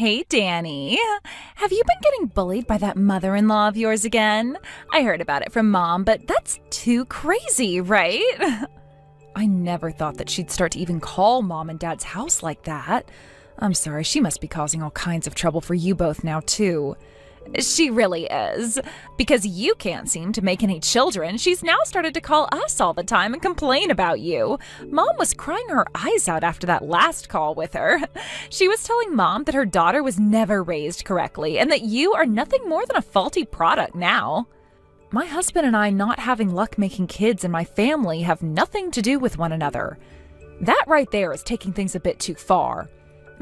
Hey, Danny. Have you been getting bullied by that mother-in-law of yours again? I heard about it from Mom, but that's too crazy, right? I never thought that she'd start to even call Mom and Dad's house like that. I'm sorry, she must be causing all kinds of trouble for you both now, too. She really is. Because you can't seem to make any children, she's now started to call us all the time and complain about you. Mom was crying her eyes out after that last call with her. She was telling Mom that her daughter was never raised correctly and that you are nothing more than a faulty product now. My husband and I not having luck making kids in my family have nothing to do with one another. That right there is taking things a bit too far.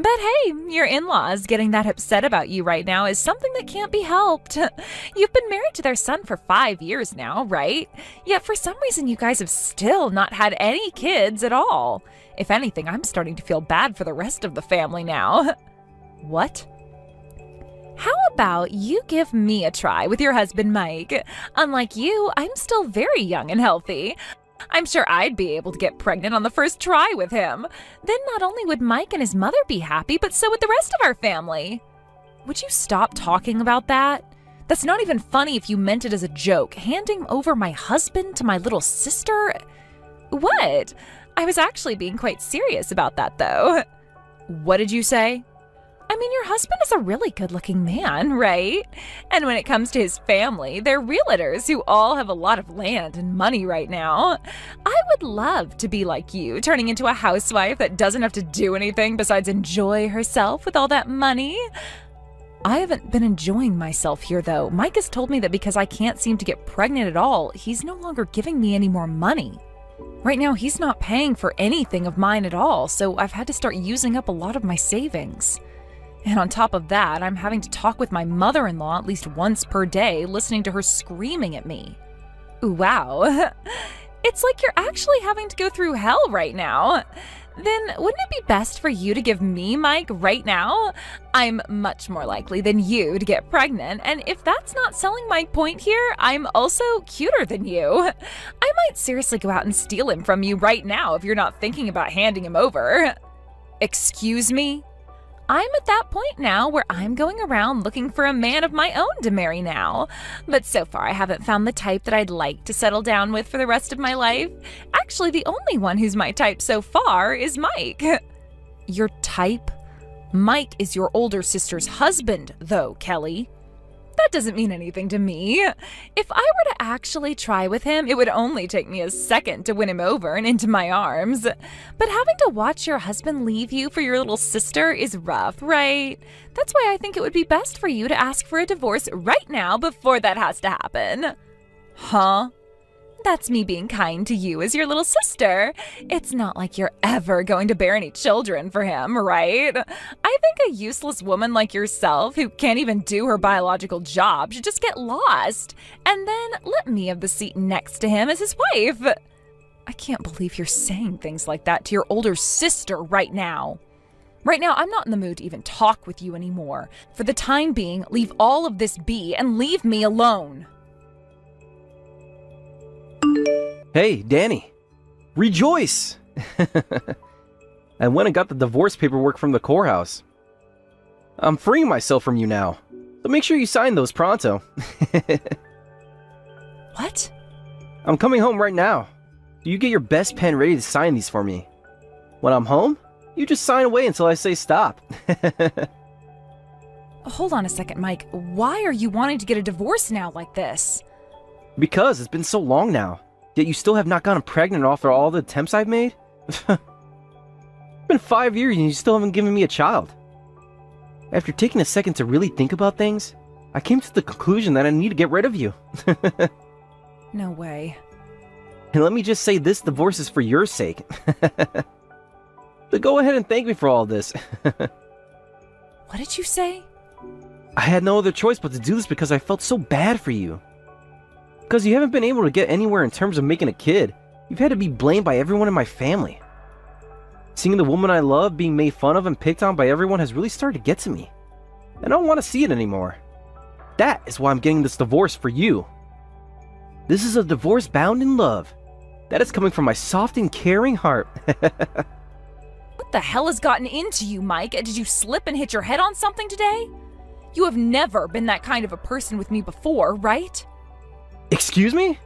But hey, your in-laws getting that upset about you right now is something that can't be helped. You've been married to their son for 5 years now, right? Yet for some reason you guys have still not had any kids at all. If anything, I'm starting to feel bad for the rest of the family now. What? How about you give me a try with your husband, Mike? Unlike you, I'm still very young and healthy. I'm sure I'd be able to get pregnant on the first try with him. Then not only would Mike and his mother be happy, but so would the rest of our family. Would you stop talking about that? That's not even funny if you meant it as a joke. Handing over my husband to my little sister? What? I was actually being quite serious about that, though. What did you say? I mean, your husband is a really good-looking man, right? And when it comes to his family, they're realtors who all have a lot of land and money right now. I would love to be like you, turning into a housewife that doesn't have to do anything besides enjoy herself with all that money. I haven't been enjoying myself here, though. Mike has told me that because I can't seem to get pregnant at all, he's no longer giving me any more money. Right now, he's not paying for anything of mine at all, so I've had to start using up a lot of my savings. And on top of that, I'm having to talk with my mother-in-law at least once per day, listening to her screaming at me. Wow. It's like you're actually having to go through hell right now. Then wouldn't it be best for you to give me Mike right now? I'm much more likely than you to get pregnant, and if that's not selling my point here, I'm also cuter than you. I might seriously go out and steal him from you right now if you're not thinking about handing him over. Excuse me? I'm at that point now where I'm going around looking for a man of my own to marry now. But so far I haven't found the type that I'd like to settle down with for the rest of my life. Actually, the only one who's my type so far is Mike. Your type? Mike is your older sister's husband, though, Kelly. That doesn't mean anything to me. If I were to actually try with him, it would only take me a second to win him over and into my arms. But having to watch your husband leave you for your little sister is rough, right? That's why I think it would be best for you to ask for a divorce right now before that has to happen. Huh? That's me being kind to you as your little sister. It's not like you're ever going to bear any children for him, right? I think a useless woman like yourself, who can't even do her biological job, should just get lost. And then let me have the seat next to him as his wife. I can't believe you're saying things like that to your older sister right now. Right now, I'm not in the mood to even talk with you anymore. For the time being, leave all of this be and leave me alone. Hey, Danny. Rejoice! I went and got the divorce paperwork from the courthouse. I'm freeing myself from you now, so make sure you sign those pronto. What? I'm coming home right now. You get your best pen ready to sign these for me. When I'm home, you just sign away until I say stop. Hold on a second, Mike. Why are you wanting to get a divorce now like this? Because it's been so long now, yet you still have not gotten pregnant after all the attempts I've made? It's been 5 years and you still haven't given me a child. After taking a second to really think about things, I came to the conclusion that I need to get rid of you. No way. And let me just say, this divorce is for your sake. So go ahead and thank me for all this. What did you say? I had no other choice but to do this because I felt so bad for you. Because you haven't been able to get anywhere in terms of making a kid. You've had to be blamed by everyone in my family. Seeing the woman I love being made fun of and picked on by everyone has really started to get to me. I don't want to see it anymore. That is why I'm getting this divorce for you. This is a divorce bound in love. That is coming from my soft and caring heart. What What the hell has gotten into you, Mike? Did you slip and hit your head on something today? You have never been that kind of a person with me before, right? Excuse me?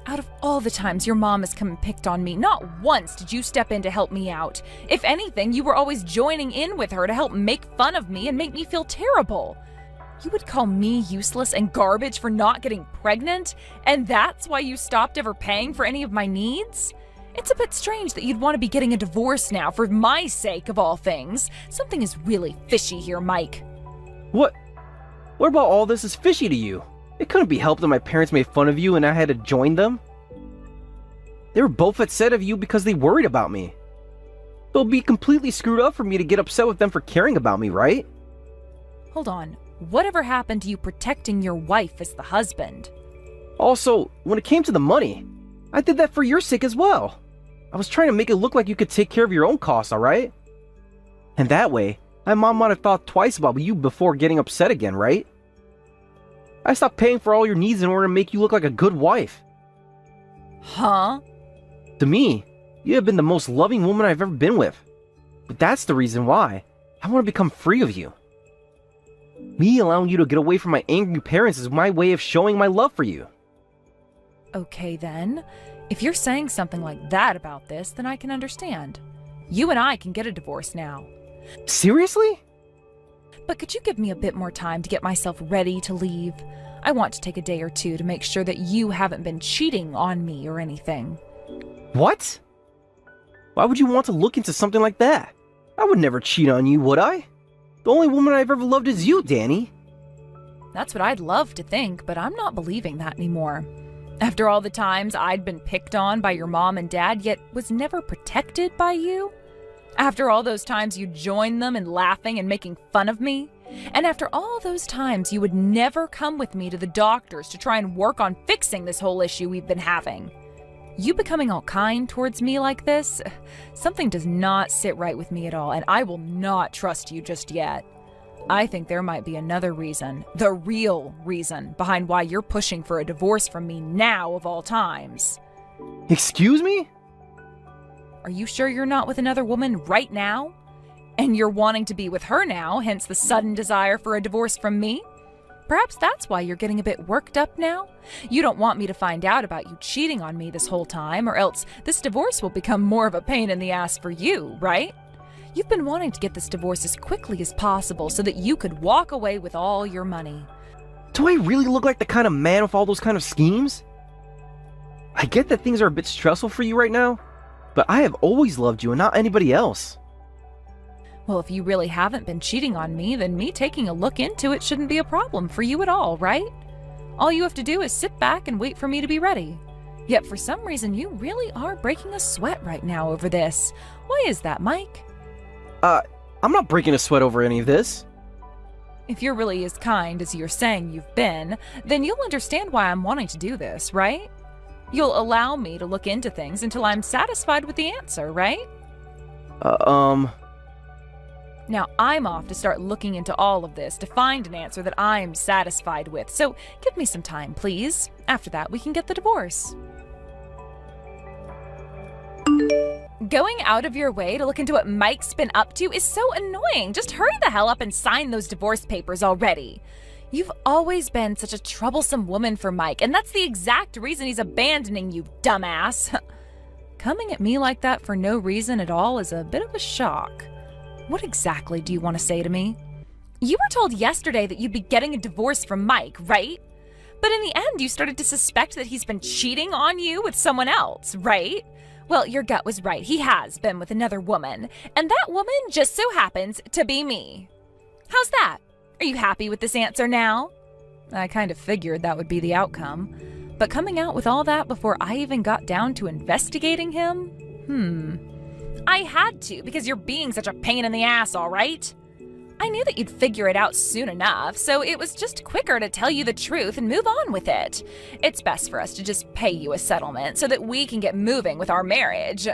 Out of all the times your mom has come and picked on me, not once did you step in to help me out. If anything, you were always joining in with her to help make fun of me and make me feel terrible. You would call me useless and garbage for not getting pregnant, and that's why you stopped ever paying for any of my needs? It's a bit strange that you'd want to be getting a divorce now for my sake of all things. Something is really fishy here, Mike. What about all this is fishy to you? It couldn't be helped that my parents made fun of you and I had to join them. They were both upset of you because they worried about me. It'll be completely screwed up for me to get upset with them for caring about me, right? Hold on. Whatever happened to you protecting your wife as the husband? Also, when it came to the money, I did that for your sake as well. I was trying to make it look like you could take care of your own costs, alright? And that way, my mom might have thought twice about you before getting upset again, right? I stopped paying for all your needs in order to make you look like a good wife. Huh? To me, you have been the most loving woman I've ever been with. But that's the reason why I want to become free of you. Me allowing you to get away from my angry parents is my way of showing my love for you. Okay then. If you're saying something like that about this, then I can understand. You and I can get a divorce now. Seriously? But could you give me a bit more time to get myself ready to leave? I want to take a day or two to make sure that you haven't been cheating on me or anything. What? Why would you want to look into something like that? I would never cheat on you, would I? The only woman I've ever loved is you, Danny. That's what I'd love to think, but I'm not believing that anymore. After all the times I'd been picked on by your mom and dad, yet was never protected by you? After all those times you joined them in laughing and making fun of me? And after all those times you would never come with me to the doctors to try and work on fixing this whole issue we've been having? You becoming all kind towards me like this? Something does not sit right with me at all, and I will not trust you just yet. I think there might be another reason, the real reason, behind why you're pushing for a divorce from me now of all times. Excuse me? Are you sure you're not with another woman right now? And you're wanting to be with her now, hence the sudden desire for a divorce from me? Perhaps that's why you're getting a bit worked up now? You don't want me to find out about you cheating on me this whole time, or else this divorce will become more of a pain in the ass for you, right? You've been wanting to get this divorce as quickly as possible so that you could walk away with all your money. Do I really look like the kind of man with all those kind of schemes? I get that things are a bit stressful for you right now, but I have always loved you and not anybody else. Well, if you really haven't been cheating on me, then me taking a look into it shouldn't be a problem for you at all, right? All you have to do is sit back and wait for me to be ready. Yet for some reason, you really are breaking a sweat right now over this. Why is that, Mike? I'm not breaking a sweat over any of this. If you're really as kind as you're saying you've been, then you'll understand why I'm wanting to do this, right? You'll allow me to look into things until I'm satisfied with the answer, right? Now, I'm off to start looking into all of this to find an answer that I'm satisfied with. So give me some time, please. After that, we can get the divorce. Going out of your way to look into what Mike's been up to is so annoying. Just hurry the hell up and sign those divorce papers already. You've always been such a troublesome woman for Mike, and that's the exact reason he's abandoning you, dumbass. Coming at me like that for no reason at all is a bit of a shock. What exactly do you want to say to me? You were told yesterday that you'd be getting a divorce from Mike, right? But in the end, you started to suspect that he's been cheating on you with someone else, right? Well, your gut was right. He has been with another woman, and that woman just so happens to be me. How's that? Are you happy with this answer now? I kind of figured that would be the outcome. But coming out with all that before I even got down to investigating him? I had to, because you're being such a pain in the ass, all right? I knew that you'd figure it out soon enough, so it was just quicker to tell you the truth and move on with it. It's best for us to just pay you a settlement so that we can get moving with our marriage.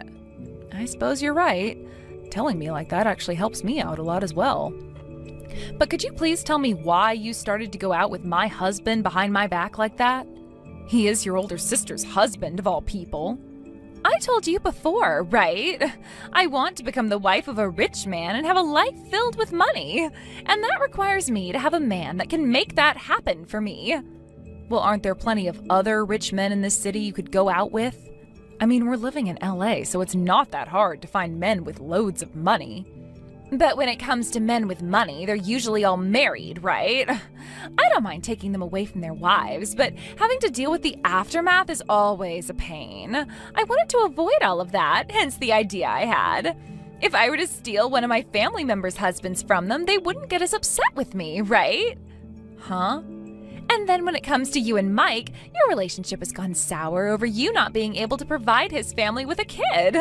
I suppose you're right. Telling me like that actually helps me out a lot as well. But could you please tell me why you started to go out with my husband behind my back like that? He is your older sister's husband, of all people. I told you before, right? I want to become the wife of a rich man and have a life filled with money. And that requires me to have a man that can make that happen for me. Well, aren't there plenty of other rich men in this city you could go out with? I mean, we're living in LA, so it's not that hard to find men with loads of money. But when it comes to men with money, they're usually all married, right? I don't mind taking them away from their wives, but having to deal with the aftermath is always a pain. I wanted to avoid all of that, hence the idea I had. If I were to steal one of my family members' husbands from them, they wouldn't get as upset with me, right? Huh? And then when it comes to you and Mike, your relationship has gone sour over you not being able to provide his family with a kid.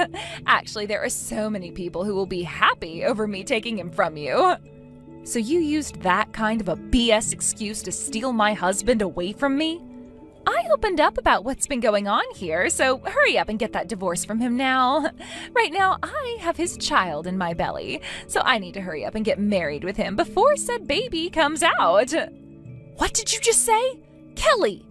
Actually, there are so many people who will be happy over me taking him from you. So you used that kind of a BS excuse to steal my husband away from me? I opened up about what's been going on here, so hurry up and get that divorce from him now. Right now, I have his child in my belly, so I need to hurry up and get married with him before said baby comes out. What did you just say? Kelly,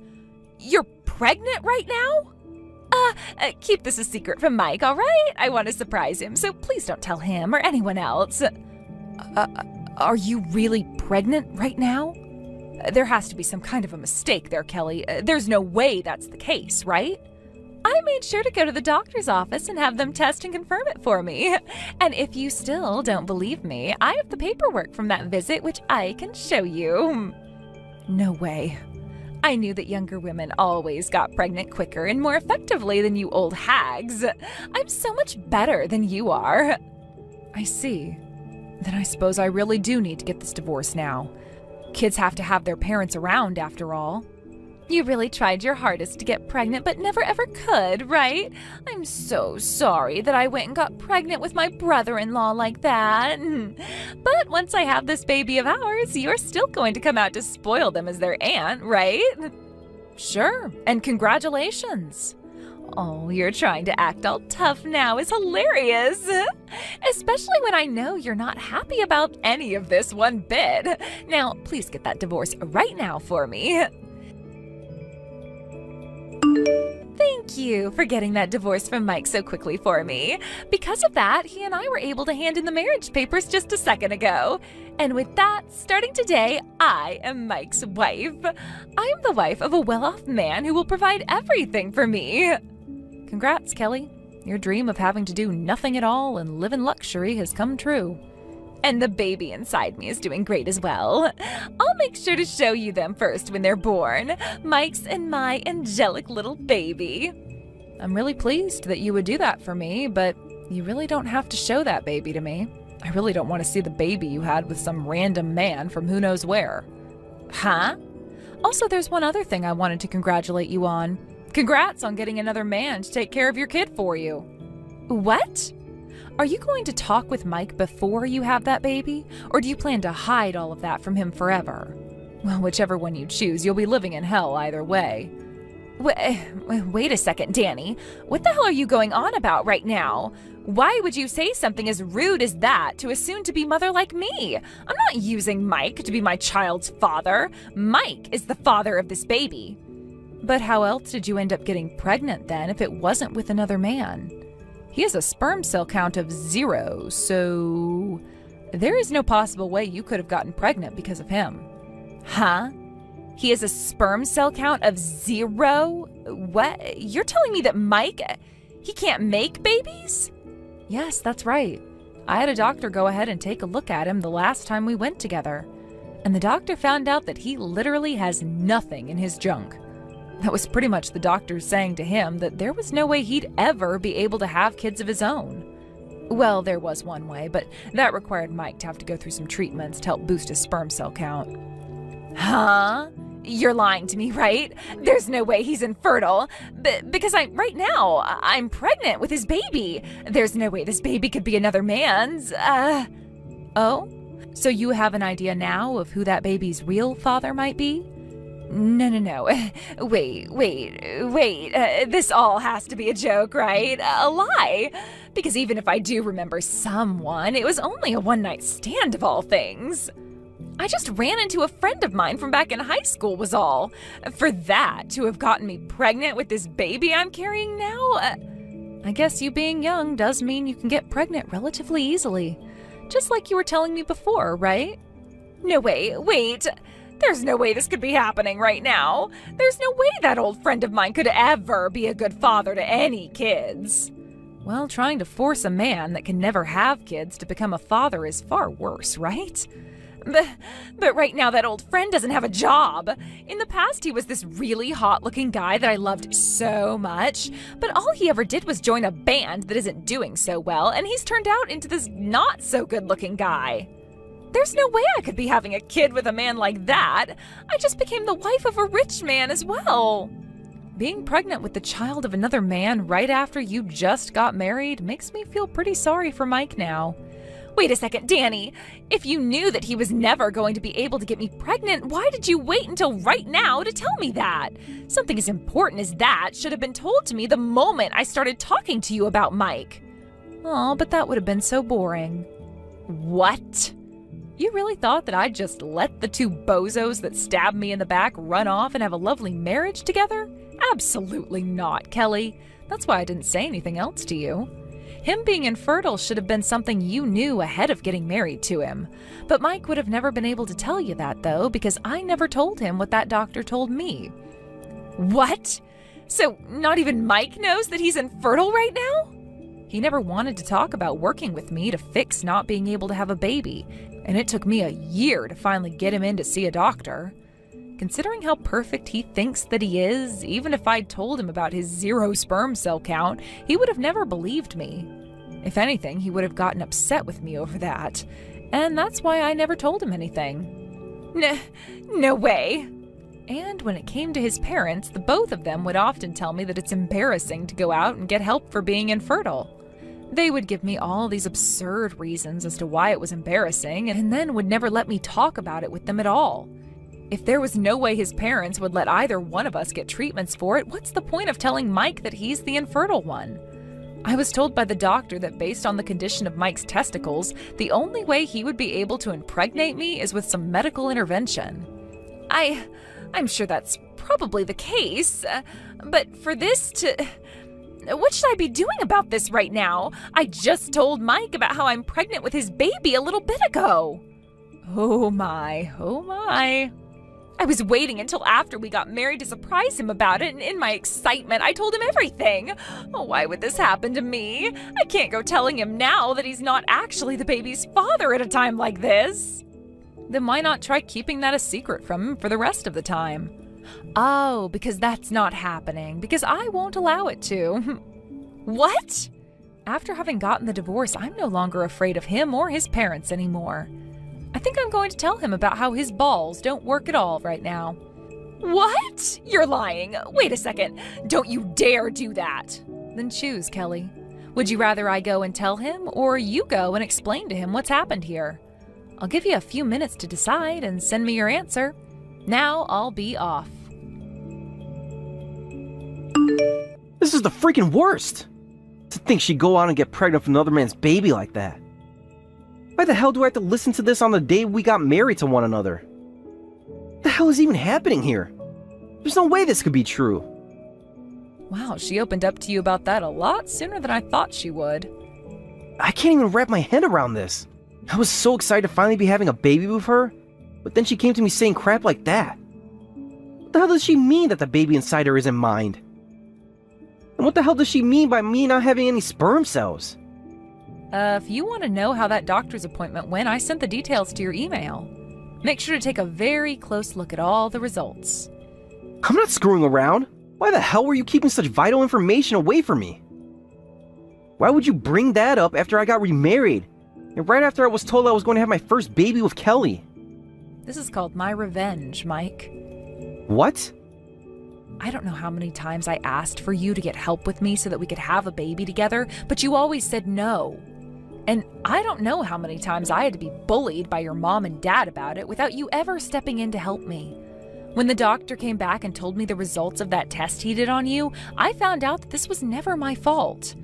you're pregnant right now? Keep this a secret from Mike, all right? I want to surprise him, so please don't tell him or anyone else. Are you really pregnant right now? There has to be some kind of a mistake there, Kelly. There's no way that's the case, right? I made sure to go to the doctor's office and have them test and confirm it for me. And if you still don't believe me, I have the paperwork from that visit, which I can show you. No way. I knew that younger women always got pregnant quicker and more effectively than you old hags. I'm so much better than you are. I see. Then I suppose I really do need to get this divorce now. Kids have to have their parents around after all. You really tried your hardest to get pregnant but never ever could, right? I'm so sorry that I went and got pregnant with my brother-in-law like that. But once I have this baby of ours, you're still going to come out to spoil them as their aunt, right? Sure, and congratulations. Oh, you're trying to act all tough now is hilarious. Especially when I know you're not happy about any of this one bit. Now, please get that divorce right now for me. Thank you for getting that divorce from Mike so quickly for me. Because of that, he and I were able to hand in the marriage papers just a second ago. And with that, starting today, I am Mike's wife. I am the wife of a well-off man who will provide everything for me. Congrats, Kelly. Your dream of having to do nothing at all and live in luxury has come true. And the baby inside me is doing great as well. I'll make sure to show you them first when they're born. Mike's and my angelic little baby. I'm really pleased that you would do that for me, but you really don't have to show that baby to me. I really don't want to see the baby you had with some random man from who knows where. Huh? Also, there's one other thing I wanted to congratulate you on. Congrats on getting another man to take care of your kid for you. What? Are you going to talk with Mike before you have that baby? Or do you plan to hide all of that from him forever? Well, whichever one you choose, you'll be living in hell either way. Wait a second, Danny. What the hell are you going on about right now? Why would you say something as rude as that to a soon-to-be mother like me? I'm not using Mike to be my child's father. Mike is the father of this baby. But how else did you end up getting pregnant then if it wasn't with another man? He has a sperm cell count of 0, so there is no possible way you could have gotten pregnant because of him. Huh? He has a sperm cell count of 0? What? You're telling me that Mike, he can't make babies? Yes, that's right. I had a doctor go ahead and take a look at him the last time we went together. And the doctor found out that he literally has nothing in his junk. That was pretty much the doctor saying to him that there was no way he'd ever be able to have kids of his own. Well, there was one way, but that required Mike to have to go through some treatments to help boost his sperm cell count. Huh? You're lying to me, right? There's no way he's infertile. Because right now, I'm pregnant with his baby. There's no way this baby could be another man's. Oh? So you have an idea now of who that baby's real father might be? No. Wait. This all has to be a joke, right? A lie. Because even if I do remember someone, it was only a one-night stand of all things. I just ran into a friend of mine from back in high school was all. For that to have gotten me pregnant with this baby I'm carrying now? I guess you being young does mean you can get pregnant relatively easily. Just like you were telling me before, right? No way, wait. There's no way this could be happening right now. There's no way that old friend of mine could ever be a good father to any kids. Well, trying to force a man that can never have kids to become a father is far worse, right? But right now that old friend doesn't have a job. In the past, he was this really hot-looking guy that I loved so much, but all he ever did was join a band that isn't doing so well, and he's turned out into this not-so-good-looking guy. There's no way I could be having a kid with a man like that. I just became the wife of a rich man as well. Being pregnant with the child of another man right after you just got married makes me feel pretty sorry for Mike now. Wait a second, Danny. If you knew that he was never going to be able to get me pregnant, why did you wait until right now to tell me that? Something as important as that should have been told to me the moment I started talking to you about Mike. Oh, but that would have been so boring. What? You really thought that I'd just let the two bozos that stabbed me in the back run off and have a lovely marriage together? Absolutely not, Kelly. That's why I didn't say anything else to you. Him being infertile should have been something you knew ahead of getting married to him. But Mike would have never been able to tell you that, though, because I never told him what that doctor told me. What? So not even Mike knows that he's infertile right now? He never wanted to talk about working with me to fix not being able to have a baby, and it took me a year to finally get him in to see a doctor. Considering how perfect he thinks that he is, even if I'd told him about his 0 sperm cell count, he would have never believed me. If anything, he would have gotten upset with me over that. And that's why I never told him anything. No way. And when it came to his parents, the both of them would often tell me that it's embarrassing to go out and get help for being infertile. They would give me all these absurd reasons as to why it was embarrassing, and then would never let me talk about it with them at all. If there was no way his parents would let either one of us get treatments for it, what's the point of telling Mike that he's the infertile one? I was told by the doctor that based on the condition of Mike's testicles, the only way he would be able to impregnate me is with some medical intervention. I'm sure that's probably the case, but for this to... What should I be doing about this right now? I just told Mike about how I'm pregnant with his baby a little bit ago. Oh my, oh my. I was waiting until after we got married to surprise him about it, and in my excitement, I told him everything. Oh, why would this happen to me? I can't go telling him now that he's not actually the baby's father at a time like this. Then why not try keeping that a secret from him for the rest of the time? Oh, because that's not happening, because I won't allow it to. What? After having gotten the divorce, I'm no longer afraid of him or his parents anymore. I think I'm going to tell him about how his balls don't work at all right now. What? You're lying. Wait a second. Don't you dare do that. Then choose, Kelly. Would you rather I go and tell him, or you go and explain to him what's happened here? I'll give you a few minutes to decide and send me your answer. Now I'll be off. This is the freaking worst! To think she'd go out and get pregnant with another man's baby like that. Why the hell do I have to listen to this on the day we got married to one another? What the hell is even happening here? There's no way this could be true. Wow, she opened up to you about that a lot sooner than I thought she would. I can't even wrap my head around this. I was so excited to finally be having a baby with her, but then she came to me saying crap like that. What the hell does she mean that the baby inside her isn't mine? And what the hell does she mean by me not having any sperm cells? If you want to know how that doctor's appointment went, I sent the details to your email. Make sure to take a very close look at all the results. I'm not screwing around. Why the hell were you keeping such vital information away from me? Why would you bring that up after I got remarried? And right after I was told I was going to have my first baby with Kelly? This is called my revenge, Mike. What? I don't know how many times I asked for you to get help with me so that we could have a baby together, but you always said no. And I don't know how many times I had to be bullied by your mom and dad about it without you ever stepping in to help me. When the doctor came back and told me the results of that test he did on you, I found out that this was never my fault.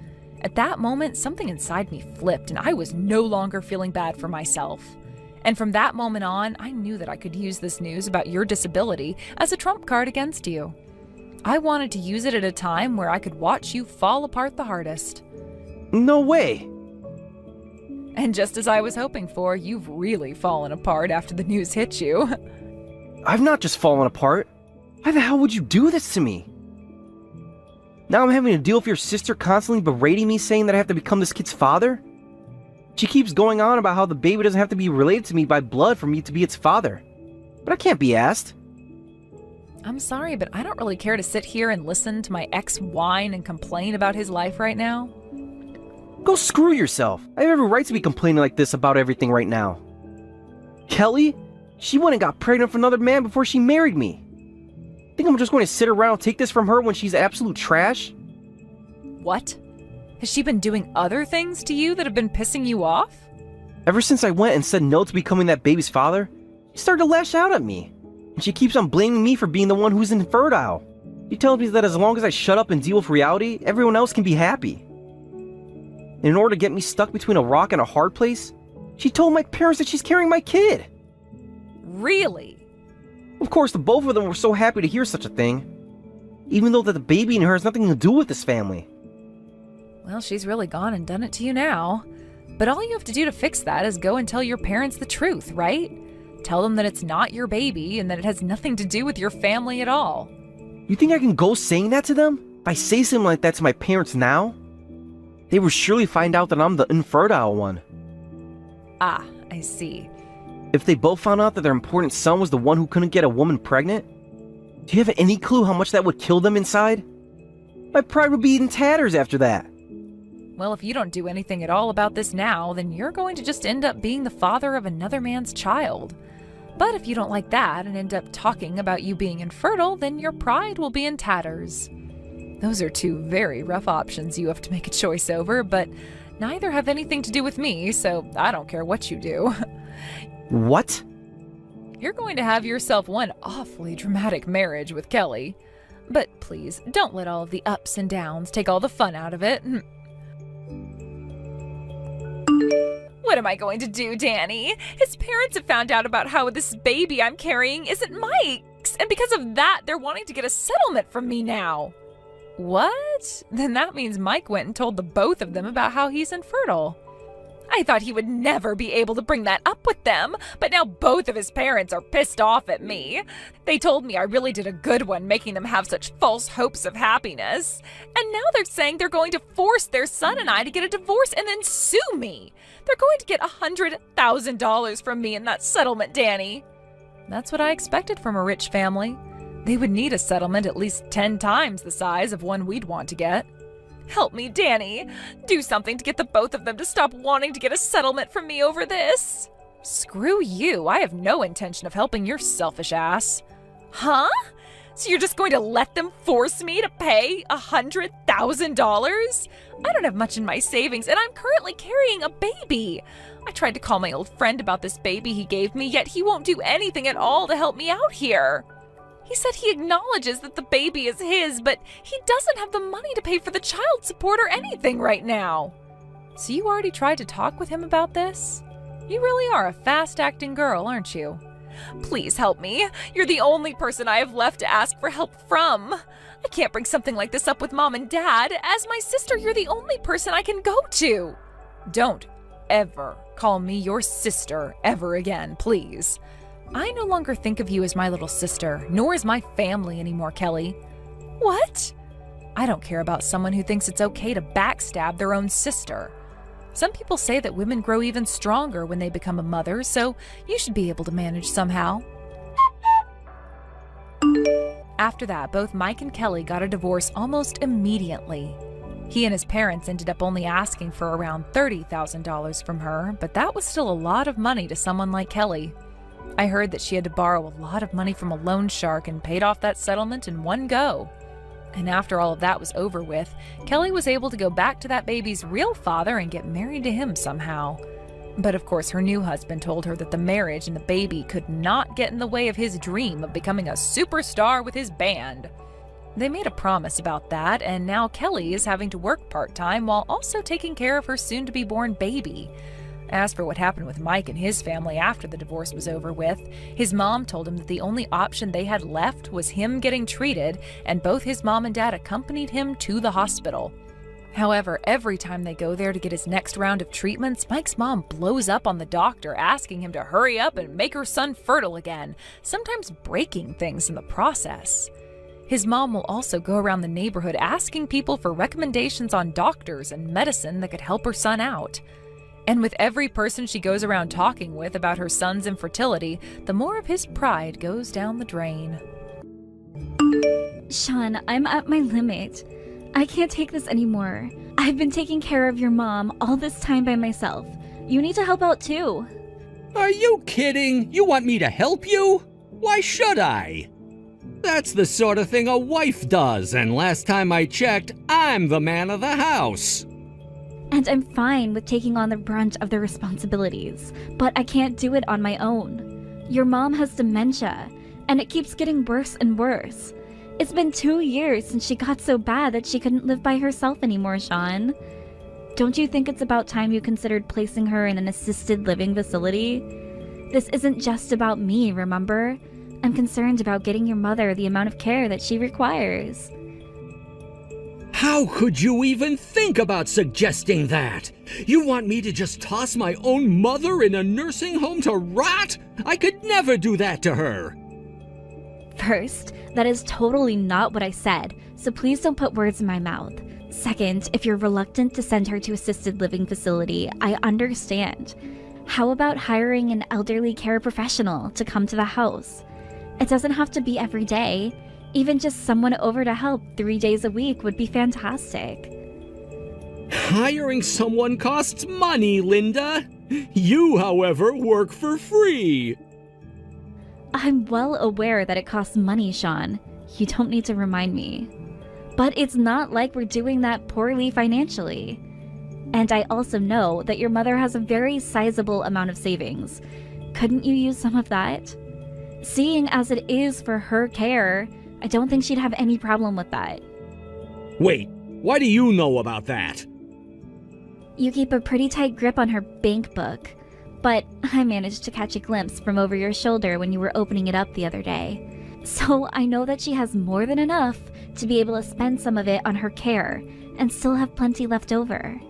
At that moment, something inside me flipped and I was no longer feeling bad for myself. And from that moment on, I knew that I could use this news about your disability as a trump card against you. I wanted to use it at a time where I could watch you fall apart the hardest. No way! And just as I was hoping for, you've really fallen apart after the news hit you. I've not just fallen apart. Why the hell would you do this to me? Now I'm having to deal with your sister constantly berating me, saying that I have to become this kid's father? She keeps going on about how the baby doesn't have to be related to me by blood for me to be its father. But I can't be asked. I'm sorry, but I don't really care to sit here and listen to my ex whine and complain about his life right now. Go screw yourself. I have every right to be complaining like this about everything right now. Kelly? She went and got pregnant with another man before she married me. Think I'm just going to sit around and take this from her when she's absolute trash? What? Has she been doing other things to you that have been pissing you off? Ever since I went and said no to becoming that baby's father, she started to lash out at me. And she keeps on blaming me for being the one who's infertile. She tells me that as long as I shut up and deal with reality, everyone else can be happy. And in order to get me stuck between a rock and a hard place, she told my parents that she's carrying my kid. Really? Of course, the both of them were so happy to hear such a thing. Even though that the baby in her has nothing to do with this family. Well, she's really gone and done it to you now. But all you have to do to fix that is go and tell your parents the truth, right? Tell them that it's not your baby and that it has nothing to do with your family at all. You think I can go saying that to them? If I say something like that to my parents now, they will surely find out that I'm the infertile one. Ah, I see. If they both found out that their important son was the one who couldn't get a woman pregnant, do you have any clue how much that would kill them inside? My pride would be in tatters after that. Well, if you don't do anything at all about this now, then you're going to just end up being the father of another man's child. But if you don't like that and end up talking about you being infertile, then your pride will be in tatters. Those are two very rough options you have to make a choice over, but neither have anything to do with me, so I don't care what you do. What? You're going to have yourself one awfully dramatic marriage with Kelly. But please, don't let all of the ups and downs take all the fun out of it. What am I going to do, Danny? His parents have found out about how this baby I'm carrying isn't Mike's, and because of that, they're wanting to get a settlement from me now. What? Then that means Mike went and told the both of them about how he's infertile. I thought he would never be able to bring that up with them, but now both of his parents are pissed off at me. They told me I really did a good one making them have such false hopes of happiness. And now they're saying they're going to force their son and I to get a divorce and then sue me. They're going to get $100,000 from me in that settlement, Danny. That's what I expected from a rich family. They would need a settlement at least 10 times the size of one we'd want to get. Help me, Danny. Do something to get the both of them to stop wanting to get a settlement from me over this. Screw you. I have no intention of helping your selfish ass. Huh? So you're just going to let them force me to pay $100,000? I don't have much in my savings, and I'm currently carrying a baby. I tried to call my old friend about this baby he gave me, yet he won't do anything at all to help me out here. He said he acknowledges that the baby is his, but he doesn't have the money to pay for the child support or anything right now. So you already tried to talk with him about this? You really are a fast-acting girl, aren't you? Please help me. You're the only person I have left to ask for help from. I can't bring something like this up with Mom and Dad. As my sister, you're the only person I can go to. Don't ever call me your sister ever again, please. I no longer think of you as my little sister, nor as my family anymore, Kelly. What? I don't care about someone who thinks it's okay to backstab their own sister. Some people say that women grow even stronger when they become a mother, so you should be able to manage somehow. After that, both Mike and Kelly got a divorce almost immediately. He and his parents ended up only asking for around $30,000 from her, but that was still a lot of money to someone like Kelly. I heard that she had to borrow a lot of money from a loan shark and paid off that settlement in one go. And after all of that was over with, Kelly was able to go back to that baby's real father and get married to him somehow. But of course, her new husband told her that the marriage and the baby could not get in the way of his dream of becoming a superstar with his band. They made a promise about that, and now Kelly is having to work part-time while also taking care of her soon-to-be-born baby. As for what happened with Mike and his family after the divorce was over with, his mom told him that the only option they had left was him getting treated, and both his mom and dad accompanied him to the hospital. However, every time they go there to get his next round of treatments, Mike's mom blows up on the doctor, asking him to hurry up and make her son fertile again, sometimes breaking things in the process. His mom will also go around the neighborhood asking people for recommendations on doctors and medicine that could help her son out. And with every person she goes around talking with about her son's infertility, the more of his pride goes down the drain. Sean, I'm at my limit. I can't take this anymore. I've been taking care of your mom all this time by myself. You need to help out too. Are you kidding? You want me to help you? Why should I? That's the sort of thing a wife does, and last time I checked, I'm the man of the house. And I'm fine with taking on the brunt of the responsibilities, but I can't do it on my own. Your mom has dementia, and it keeps getting worse and worse. It's been 2 years since she got so bad that she couldn't live by herself anymore, Sean. Don't you think it's about time you considered placing her in an assisted living facility? This isn't just about me, remember? I'm concerned about getting your mother the amount of care that she requires. How could you even think about suggesting that? You want me to just toss my own mother in a nursing home to rot? I could never do that to her. First, that is totally not what I said, so please don't put words in my mouth. Second, if you're reluctant to send her to assisted living facility, I understand. How about hiring an elderly care professional to come to the house? It doesn't have to be every day. Even just someone over to help 3 days a week would be fantastic. Hiring someone costs money, Linda. You, however, work for free. I'm well aware that it costs money, Sean. You don't need to remind me. But it's not like we're doing that poorly financially. And I also know that your mother has a very sizable amount of savings. Couldn't you use some of that? Seeing as it is for her care, I don't think she'd have any problem with that. Wait, why do you know about that? You keep a pretty tight grip on her bank book, but I managed to catch a glimpse from over your shoulder when you were opening it up the other day. So I know that she has more than enough to be able to spend some of it on her care and still have plenty left over.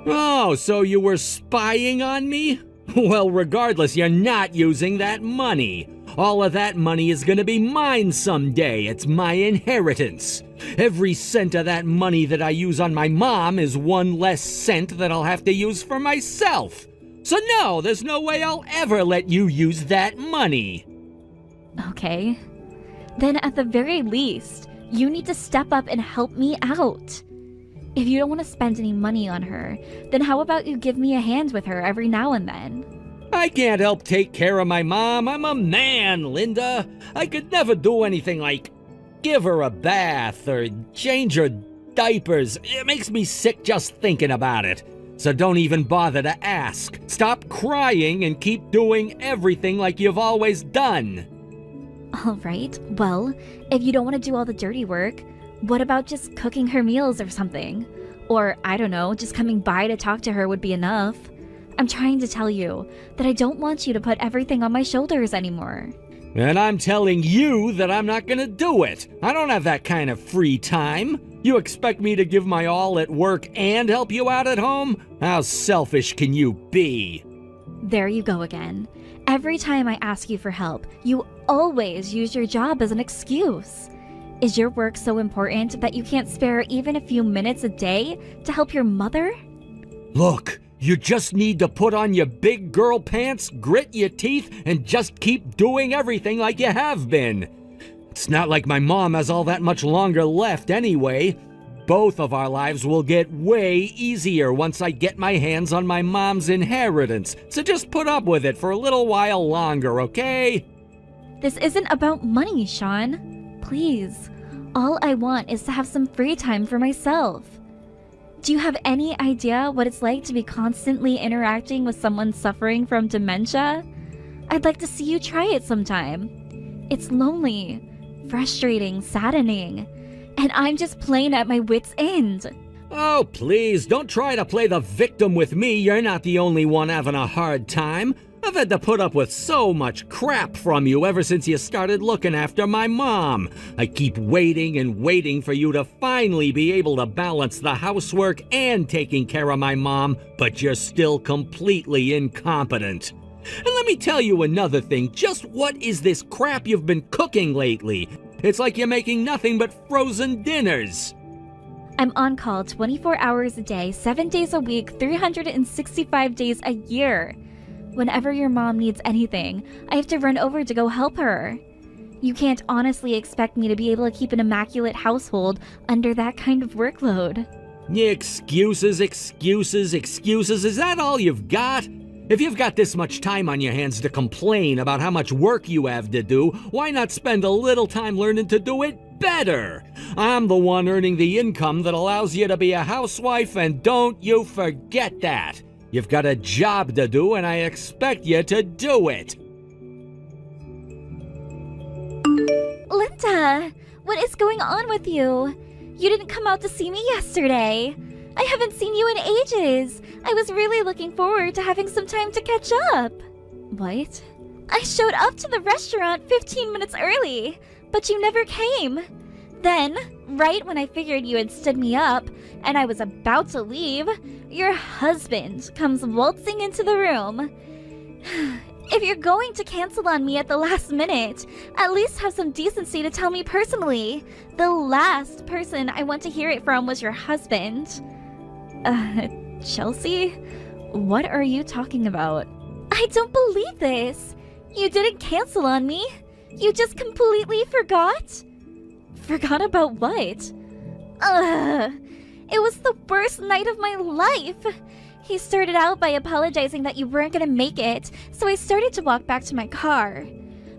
Oh, so you were spying on me? Well, regardless, you're not using that money. All of that money is gonna be mine someday. It's my inheritance. Every cent of that money that I use on my mom is one less cent that I'll have to use for myself. So no, there's no way I'll ever let you use that money. Okay. Then at the very least, you need to step up and help me out. If you don't want to spend any money on her, then how about you give me a hand with her every now and then? I can't help take care of my mom. I'm a man, Linda. I could never do anything like give her a bath or change her diapers. It makes me sick just thinking about it. So don't even bother to ask. Stop crying and keep doing everything like you've always done. All right, well, if you don't want to do all the dirty work, what about just cooking her meals or something? Or, I don't know, just coming by to talk to her would be enough. I'm trying to tell you that I don't want you to put everything on my shoulders anymore. And I'm telling you that I'm not gonna do it. I don't have that kind of free time. You expect me to give my all at work and help you out at home? How selfish can you be? There you go again. Every time I ask you for help, you always use your job as an excuse. Is your work so important that you can't spare even a few minutes a day to help your mother? Look, you just need to put on your big girl pants, grit your teeth, and just keep doing everything like you have been. It's not like my mom has all that much longer left anyway. Both of our lives will get way easier once I get my hands on my mom's inheritance, so just put up with it for a little while longer, okay? This isn't about money, Sean. Please. All I want is to have some free time for myself. Do you have any idea what it's like to be constantly interacting with someone suffering from dementia? I'd like to see you try it sometime. It's lonely, frustrating, saddening, and I'm just plain at my wit's end. Oh, please, don't try to play the victim with me. You're not the only one having a hard time. I've had to put up with so much crap from you ever since you started looking after my mom. I keep waiting and waiting for you to finally be able to balance the housework and taking care of my mom, but you're still completely incompetent. And let me tell you another thing. Just what is this crap you've been cooking lately? It's like you're making nothing but frozen dinners. I'm on call 24 hours a day, 7 days a week, 365 days a year. Whenever your mom needs anything, I have to run over to go help her. You can't honestly expect me to be able to keep an immaculate household under that kind of workload. Excuses, excuses, excuses. Is that all you've got? If you've got this much time on your hands to complain about how much work you have to do, why not spend a little time learning to do it better? I'm the one earning the income that allows you to be a housewife, and don't you forget that. You've got a job to do, and I expect you to do it. Linda, what is going on with you? You didn't come out to see me yesterday. I haven't seen you in ages. I was really looking forward to having some time to catch up. What? I showed up to the restaurant 15 minutes early, but you never came. Then, right when I figured you had stood me up and I was about to leave, your husband comes waltzing into the room. If you're going to cancel on me at the last minute, at least have some decency to tell me personally. The last person I want to hear it from was your husband. Chelsea? What are you talking about? I don't believe this. You didn't cancel on me. You just completely forgot? Forgot about what? It was the worst night of my life. He started out by apologizing that you weren't gonna make it, so I started to walk back to my car.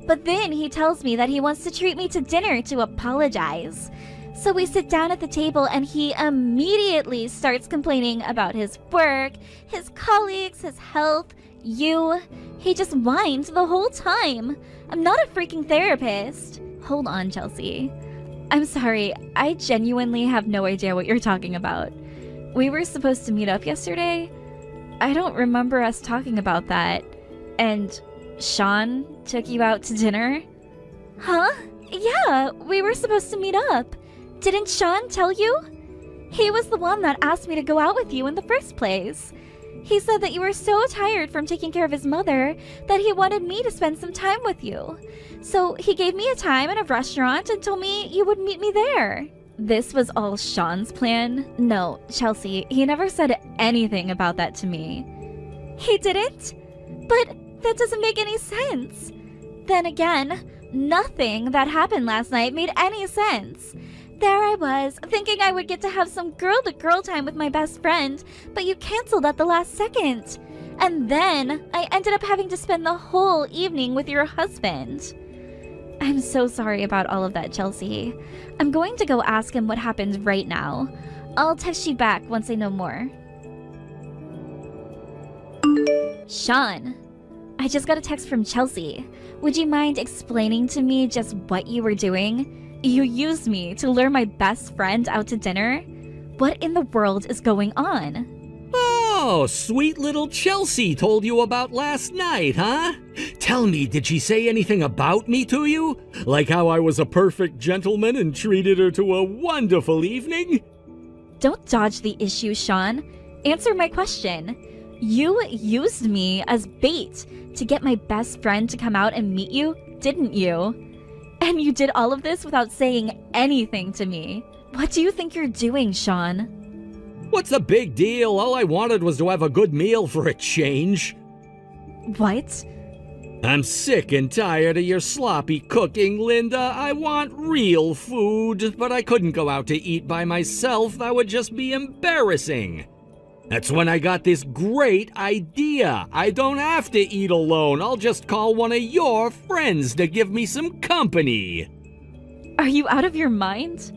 But then he tells me that he wants to treat me to dinner to apologize. So we sit down at the table and he immediately starts complaining about his work, his colleagues, his health, you. He just whines the whole time. I'm not a freaking therapist. Hold on, Chelsea. I'm sorry, I genuinely have no idea what you're talking about. We were supposed to meet up yesterday? I don't remember us talking about that. And Sean took you out to dinner? Huh? Yeah, we were supposed to meet up. Didn't Sean tell you? He was the one that asked me to go out with you in the first place. He said that you were so tired from taking care of his mother that he wanted me to spend some time with you. So he gave me a time in a restaurant and told me you would meet me there. This was all Sean's plan? No, Chelsea, he never said anything about that to me. He didn't? But that doesn't make any sense. Then again, nothing that happened last night made any sense. There I was, thinking I would get to have some girl-to-girl time with my best friend, but you canceled at the last second. And then I ended up having to spend the whole evening with your husband. I'm so sorry about all of that, Chelsea. I'm going to go ask him what happened right now. I'll text you back once I know more. Sean, I just got a text from Chelsea. Would you mind explaining to me just what you were doing? You used me to lure my best friend out to dinner? What in the world is going on? Oh, sweet little Chelsea told you about last night, huh? Tell me, did she say anything about me to you? Like how I was a perfect gentleman and treated her to a wonderful evening? Don't dodge the issue, Sean. Answer my question. You used me as bait to get my best friend to come out and meet you, didn't you? And you did all of this without saying anything to me. What do you think you're doing, Sean? What's the big deal? All I wanted was to have a good meal for a change. What? I'm sick and tired of your sloppy cooking, Linda. I want real food, but I couldn't go out to eat by myself. That would just be embarrassing. That's when I got this great idea. I don't have to eat alone. I'll just call one of your friends to give me some company. Are you out of your mind?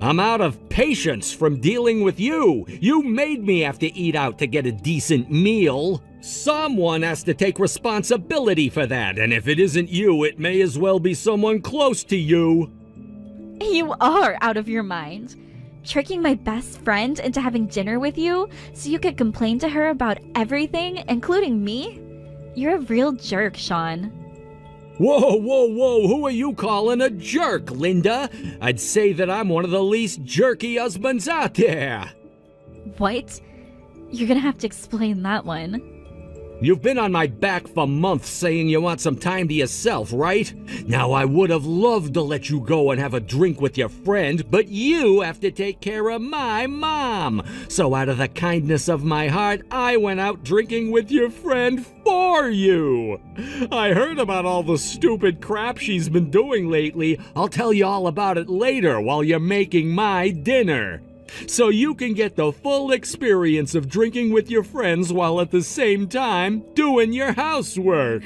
I'm out of patience from dealing with you. You made me have to eat out to get a decent meal. Someone has to take responsibility for that, and if it isn't you, it may as well be someone close to you. You are out of your mind. Tricking my best friend into having dinner with you so you could complain to her about everything, including me? You're a real jerk, Sean. Whoa, whoa, whoa, who are you calling a jerk, Linda? I'd say that I'm one of the least jerky husbands out there. What? You're gonna have to explain that one. You've been on my back for months saying you want some time to yourself, right? Now I would have loved to let you go and have a drink with your friend, but you have to take care of my mom. So out of the kindness of my heart, I went out drinking with your friend for you. I heard about all the stupid crap she's been doing lately. I'll tell you all about it later while you're making my dinner. So you can get the full experience of drinking with your friends while at the same time doing your housework.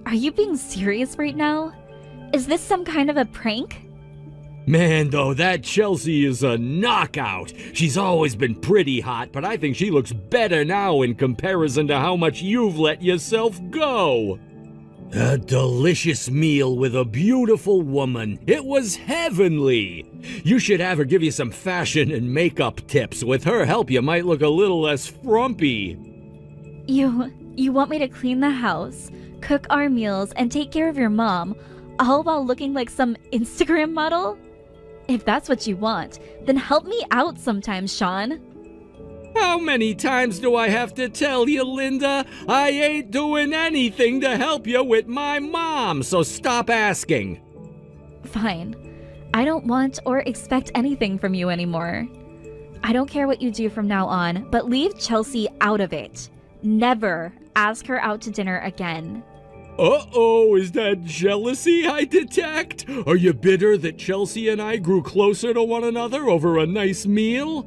Are you being serious right now? Is this some kind of a prank? Man, though, that Chelsea is a knockout. She's always been pretty hot, but I think she looks better now in comparison to how much you've let yourself go. A delicious meal with a beautiful woman. It was heavenly. You should have her give you some fashion and makeup tips. With her help, you might look a little less frumpy. You want me to clean the house, cook our meals, and take care of your mom, all while looking like some Instagram model? If that's what you want, then help me out sometime, Sean. How many times do I have to tell you, Linda? I ain't doing anything to help you with my mom, so stop asking. Fine. I don't want or expect anything from you anymore. I don't care what you do from now on, but leave Chelsea out of it. Never ask her out to dinner again. Uh-oh, is that jealousy I detect? Are you bitter that Chelsea and I grew closer to one another over a nice meal?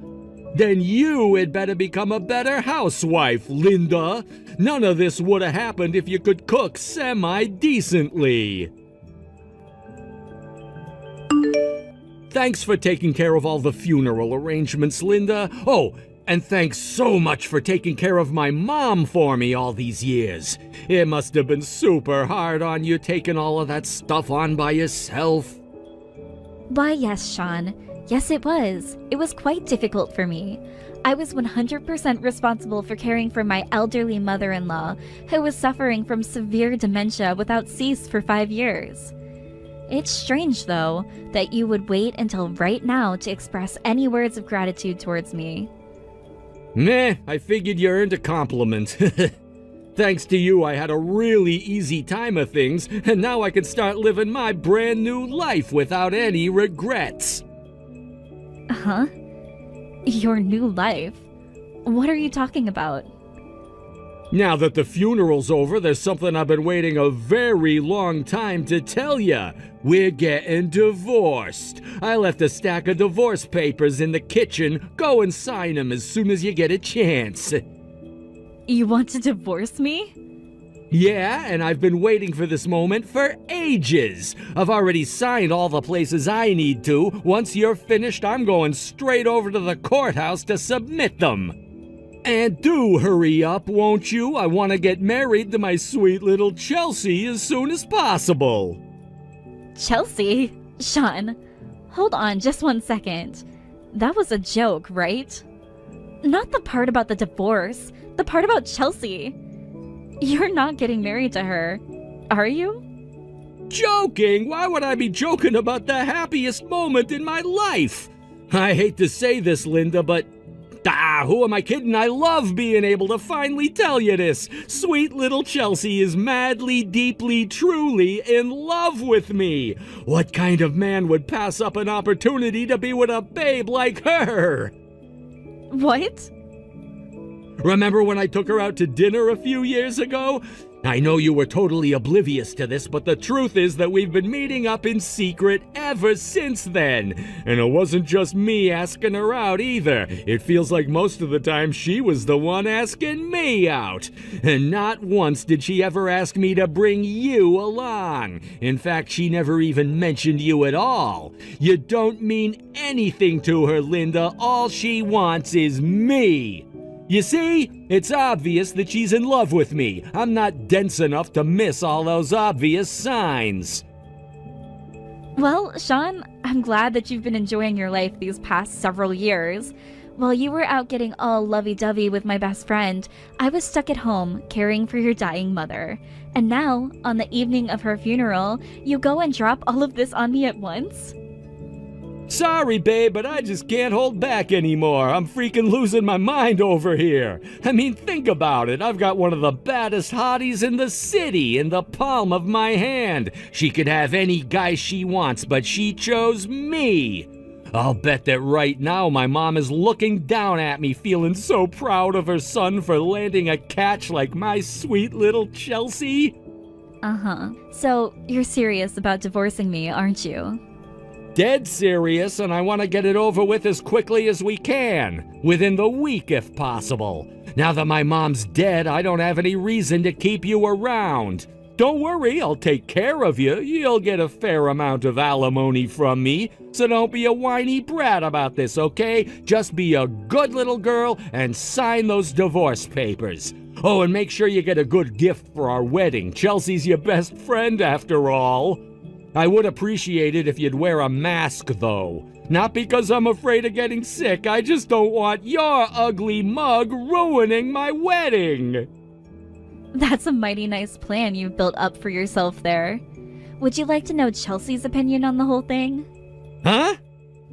Then you had better become a better housewife, Linda. None of this would have happened if you could cook semi-decently. Thanks for taking care of all the funeral arrangements, Linda. Oh, and thanks so much for taking care of my mom for me all these years. It must have been super hard on you taking all of that stuff on by yourself. Why, yes, Sean. Yes, it was. It was quite difficult for me. I was 100% responsible for caring for my elderly mother-in-law, who was suffering from severe dementia without cease for 5 years. It's strange, though, that you would wait until right now to express any words of gratitude towards me. Meh, I figured you earned a compliment. Thanks to you, I had a really easy time of things, and now I can start living my brand new life without any regrets. Huh? Your new life? What are you talking about? Now that the funeral's over, there's something I've been waiting a very long time to tell ya. We're getting divorced. I left a stack of divorce papers in the kitchen. Go and sign them as soon as you get a chance. You want to divorce me? Yeah, and I've been waiting for this moment for ages. I've already signed all the places I need to. Once you're finished, I'm going straight over to the courthouse to submit them. And do hurry up, won't you? I want to get married to my sweet little Chelsea as soon as possible. Chelsea? Sean, hold on just 1 second. That was a joke, right? Not the part about the divorce, the part about Chelsea. You're not getting married to her, are you? Joking? Why would I be joking about the happiest moment in my life? I hate to say this, Linda, but who am I kidding? I love being able to finally tell you this. Sweet little Chelsea is madly, deeply, truly in love with me. What kind of man would pass up an opportunity to be with a babe like her? What? Remember when I took her out to dinner a few years ago? I know you were totally oblivious to this, but the truth is that we've been meeting up in secret ever since then. And it wasn't just me asking her out either. It feels like most of the time she was the one asking me out. And not once did she ever ask me to bring you along. In fact, she never even mentioned you at all. You don't mean anything to her, Linda. All she wants is me. You see, it's obvious that she's in love with me. I'm not dense enough to miss all those obvious signs. Well, Sean, I'm glad that you've been enjoying your life these past several years. While you were out getting all lovey-dovey with my best friend, I was stuck at home caring for your dying mother. And now, on the evening of her funeral, you go and drop all of this on me at once? Sorry, babe, but I just can't hold back anymore. I'm freaking losing my mind over here. I mean, think about it. I've got one of the baddest hotties in the city in the palm of my hand. She could have any guy she wants, but she chose me. I'll bet that right now my mom is looking down at me, feeling so proud of her son for landing a catch like my sweet little Chelsea. Uh-huh. So, you're serious about divorcing me, aren't you? Dead serious, and I want to get it over with as quickly as we can. Within the week, if possible. Now that my mom's dead, I don't have any reason to keep you around. Don't worry, I'll take care of you. You'll get a fair amount of alimony from me. So don't be a whiny brat about this, okay? Just be a good little girl and sign those divorce papers. Oh, and make sure you get a good gift for our wedding. Chelsea's your best friend, after all. I would appreciate it if you'd wear a mask, though. Not because I'm afraid of getting sick, I just don't want your ugly mug ruining my wedding. That's a mighty nice plan you've built up for yourself there. Would you like to know Chelsea's opinion on the whole thing? Huh?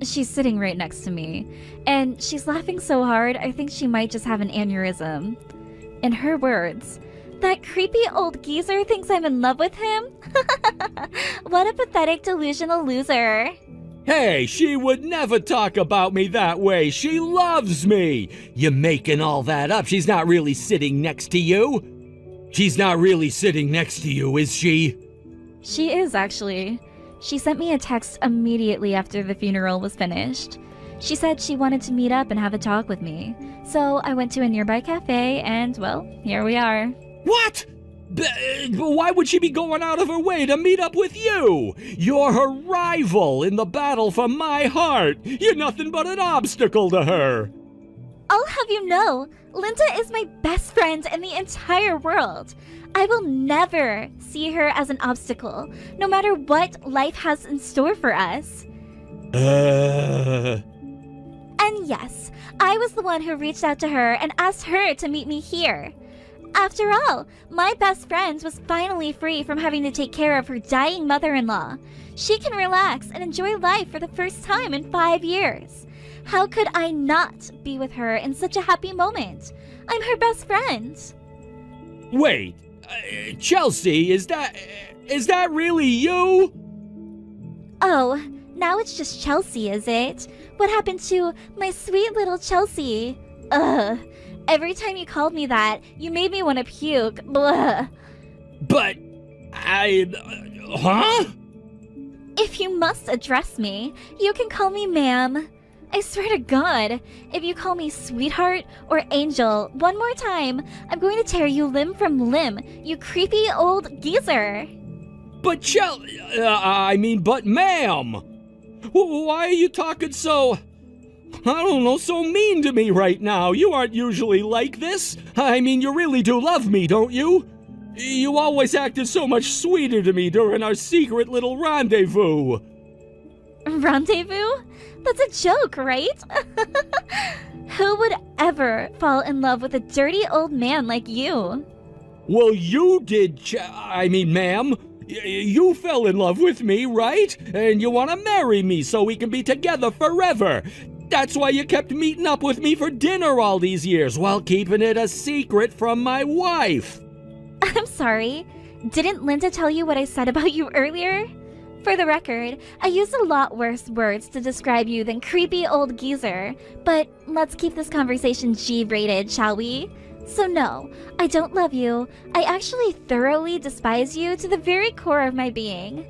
She's sitting right next to me, and she's laughing so hard I think she might just have an aneurysm. In her words, "That creepy old geezer thinks I'm in love with him? What a pathetic delusional loser." Hey, she would never talk about me that way. She loves me. You're making all that up. She's not really sitting next to you. She's not really sitting next to you, is she? She is, actually. She sent me a text immediately after the funeral was finished. She said she wanted to meet up and have a talk with me. So I went to a nearby cafe and, well, here we are. What? Why would she be going out of her way to meet up with you? You're her rival in the battle for my heart. You're nothing but an obstacle to her. I'll have you know, Linda is my best friend in the entire world. I will never see her as an obstacle, no matter what life has in store for us. And yes, I was the one who reached out to her and asked her to meet me here. After all, my best friend was finally free from having to take care of her dying mother-in-law. She can relax and enjoy life for the first time in 5 years. How could I not be with her in such a happy moment? I'm her best friend. Wait, Chelsea, is that really you? Oh, now it's just Chelsea, is it? What happened to my sweet little Chelsea? Ugh. Every time you called me that, you made me want to puke. Blah. But huh? If you must address me, you can call me ma'am. I swear to God, if you call me sweetheart or angel one more time, I'm going to tear you limb from limb, you creepy old geezer. But but ma'am, why are you talking so, so mean to me right now? You aren't usually like this. I mean, you really do love me, don't you? You always acted so much sweeter to me during our secret little rendezvous. Rendezvous? That's a joke, right? Who would ever fall in love with a dirty old man like you? Well, you did, ma'am. You fell in love with me, right? And you want to marry me so we can be together forever. That's why you kept meeting up with me for dinner all these years while keeping it a secret from my wife. I'm sorry. Didn't Linda tell you what I said about you earlier? For the record, I used a lot worse words to describe you than creepy old geezer, but let's keep this conversation G-rated, shall we? So no, I don't love you. I actually thoroughly despise you to the very core of my being.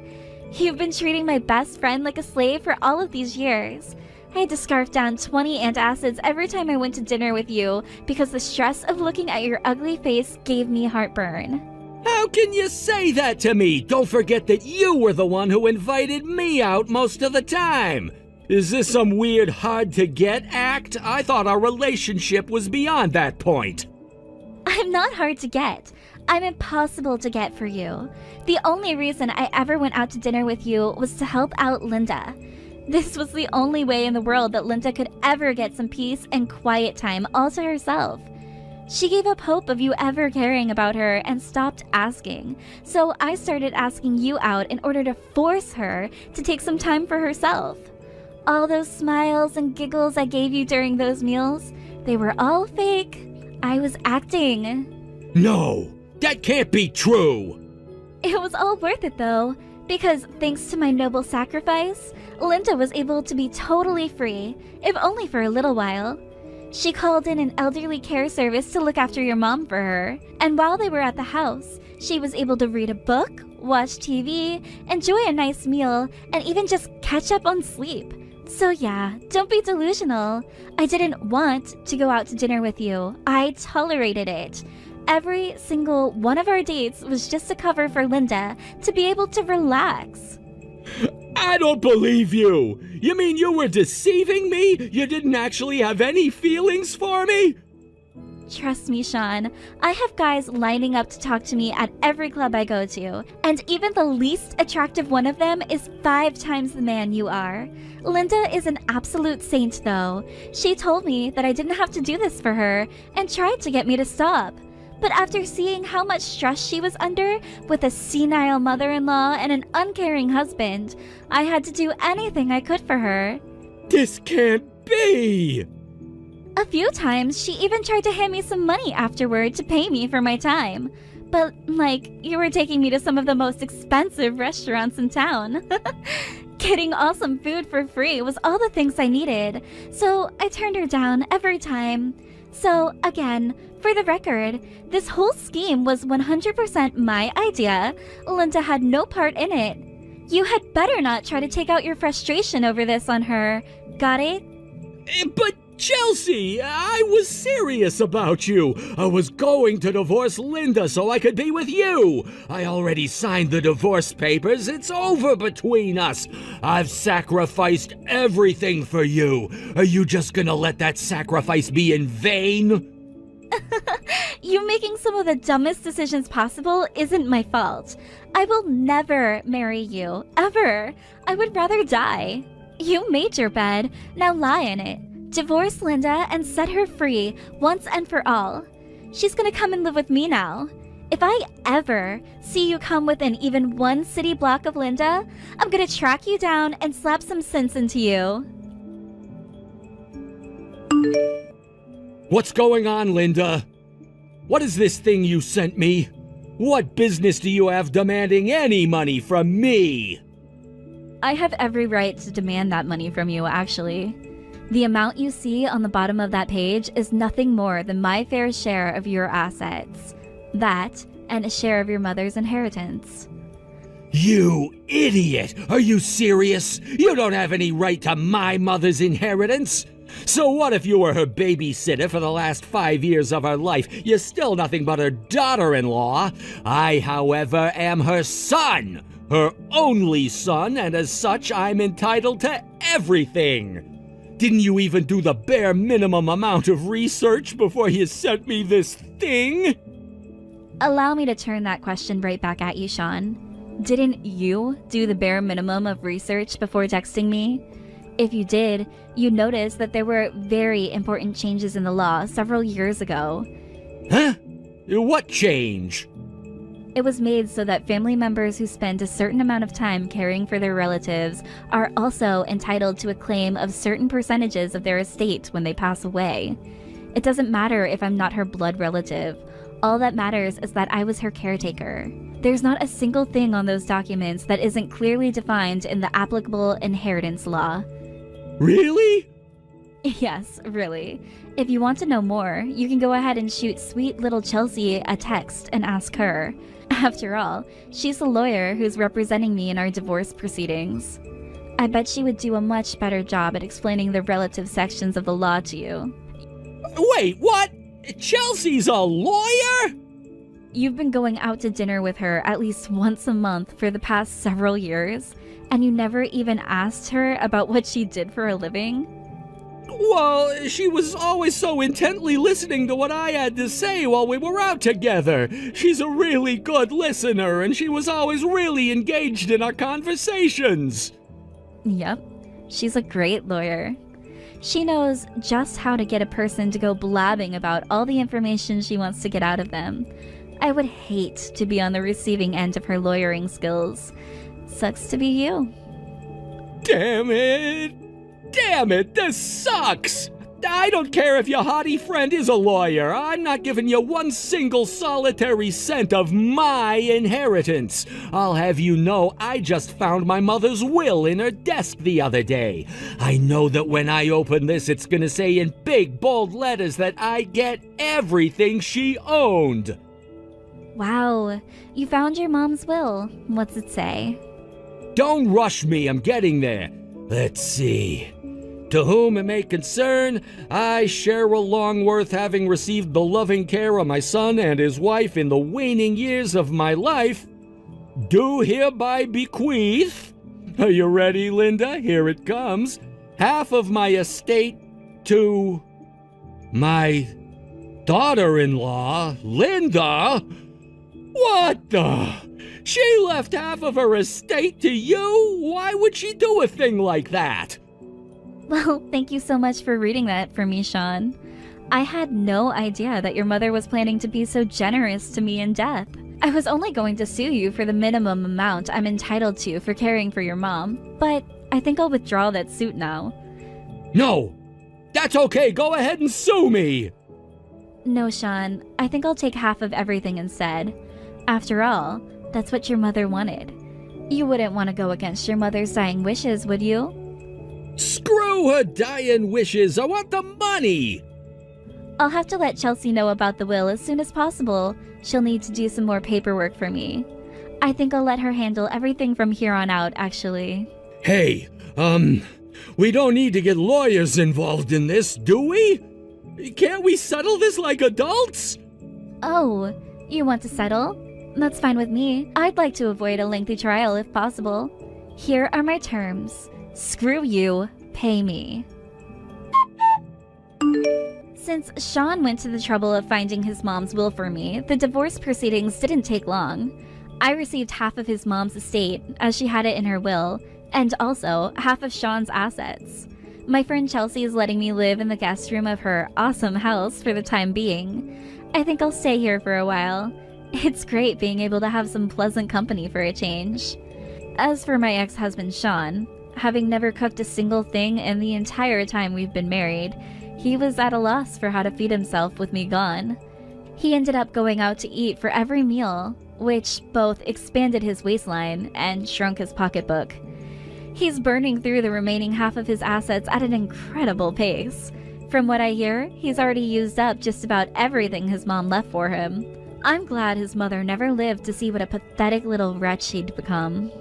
You've been treating my best friend like a slave for all of these years. I had to scarf down 20 antacids every time I went to dinner with you because the stress of looking at your ugly face gave me heartburn. How can you say that to me? Don't forget that you were the one who invited me out most of the time. Is this some weird hard-to-get act? I thought our relationship was beyond that point. I'm not hard to get. I'm impossible to get for you. The only reason I ever went out to dinner with you was to help out Linda. This was the only way in the world that Linda could ever get some peace and quiet time all to herself. She gave up hope of you ever caring about her and stopped asking. So I started asking you out in order to force her to take some time for herself. All those smiles and giggles I gave you during those meals, they were all fake. I was acting. No, that can't be true. It was all worth it though, because thanks to my noble sacrifice, Linda was able to be totally free, if only for a little while. She called in an elderly care service to look after your mom for her, and while they were at the house, she was able to read a book, watch TV, enjoy a nice meal, and even just catch up on sleep. So yeah, don't be delusional. I didn't want to go out to dinner with you. I tolerated it. Every single one of our dates was just a cover for Linda to be able to relax. I don't believe you! You mean you were deceiving me? You didn't actually have any feelings for me? Trust me, Sean. I have guys lining up to talk to me at every club I go to, and even the least attractive one of them is 5 times the man you are. Linda is an absolute saint, though. She told me that I didn't have to do this for her, and tried to get me to stop. But after seeing how much stress she was under with a senile mother-in-law and an uncaring husband, I had to do anything I could for her. This can't be! A few times, she even tried to hand me some money afterward to pay me for my time. But, like, you were taking me to some of the most expensive restaurants in town. Getting awesome food for free was all the things I needed, so I turned her down every time. So, again, for the record, this whole scheme was 100% my idea. Linda had no part in it. You had better not try to take out your frustration over this on her. Got it? But Chelsea, I was serious about you. I was going to divorce Linda so I could be with you. I already signed the divorce papers. It's over between us. I've sacrificed everything for you. Are you just gonna let that sacrifice be in vain? You making some of the dumbest decisions possible isn't my fault. I will never marry you, ever. I would rather die. You made your bed, now lie in it. Divorce Linda and set her free once and for all. She's gonna come and live with me now. If I ever see you come within even 1 city block of Linda, I'm gonna track you down and slap some sense into you. What's going on, Linda? What is this thing you sent me? What business do you have demanding any money from me? I have every right to demand that money from you, actually. The amount you see on the bottom of that page is nothing more than my fair share of your assets. That, and a share of your mother's inheritance. You idiot! Are you serious? You don't have any right to my mother's inheritance! So what if you were her babysitter for the last 5 years of her life? You're still nothing but her daughter-in-law. I, however, am her son! Her only son, and as such, I'm entitled to everything! Didn't you even do the bare minimum amount of research before you sent me this thing? Allow me to turn that question right back at you, Sean. Didn't you do the bare minimum of research before texting me? If you did, you'd notice that there were very important changes in the law several years ago. Huh? What change? It was made so that family members who spend a certain amount of time caring for their relatives are also entitled to a claim of certain percentages of their estate when they pass away. It doesn't matter if I'm not her blood relative. All that matters is that I was her caretaker. There's not a single thing on those documents that isn't clearly defined in the applicable inheritance law. Really? Yes, really. If you want to know more, you can go ahead and shoot sweet little Chelsea a text and ask her. After all, she's the lawyer who's representing me in our divorce proceedings. I bet she would do a much better job at explaining the relative sections of the law to you. Wait, what? Chelsea's a lawyer? You've been going out to dinner with her at least once a month for the past several years, and you never even asked her about what she did for a living? Well, she was always so intently listening to what I had to say while we were out together. She's a really good listener, and she was always really engaged in our conversations. Yep, she's a great lawyer. She knows just how to get a person to go blabbing about all the information she wants to get out of them. I would hate to be on the receiving end of her lawyering skills. Sucks to be you. Damn it! Damn it, this sucks! I don't care if your hottie friend is a lawyer. I'm not giving you one single solitary cent of my inheritance. I'll have you know I just found my mother's will in her desk the other day. I know that when I open this, it's gonna say in big, bold letters that I get everything she owned. Wow, you found your mom's will. What's it say? Don't rush me, I'm getting there. Let's see. To whom it may concern, I, Cheryl Longworth, having received the loving care of my son and his wife in the waning years of my life, do hereby bequeath, are you ready, Linda? Here it comes, half of my estate to my daughter-in-law, Linda. What the? She left half of her estate to you? Why would she do a thing like that? Well, thank you so much for reading that for me, Sean. I had no idea that your mother was planning to be so generous to me in death. I was only going to sue you for the minimum amount I'm entitled to for caring for your mom, but I think I'll withdraw that suit now. No! That's okay, go ahead and sue me! No, Sean, I think I'll take half of everything instead. After all, that's what your mother wanted. You wouldn't want to go against your mother's dying wishes, would you? Screw her dying wishes, I want the money! I'll have to let Chelsea know about the will as soon as possible. She'll need to do some more paperwork for me. I think I'll let her handle everything from here on out, actually. Hey, we don't need to get lawyers involved in this, do we? Can't we settle this like adults? Oh, you want to settle? That's fine with me. I'd like to avoid a lengthy trial if possible. Here are my terms. Screw you, pay me. Since Sean went to the trouble of finding his mom's will for me, the divorce proceedings didn't take long. I received half of his mom's estate, as she had it in her will, and also half of Sean's assets. My friend Chelsea is letting me live in the guest room of her awesome house for the time being. I think I'll stay here for a while. It's great being able to have some pleasant company for a change. As for my ex-husband Sean, having never cooked a single thing in the entire time we've been married, he was at a loss for how to feed himself with me gone. He ended up going out to eat for every meal, which both expanded his waistline and shrunk his pocketbook. He's burning through the remaining half of his assets at an incredible pace. From what I hear, he's already used up just about everything his mom left for him. I'm glad his mother never lived to see what a pathetic little wretch she'd become.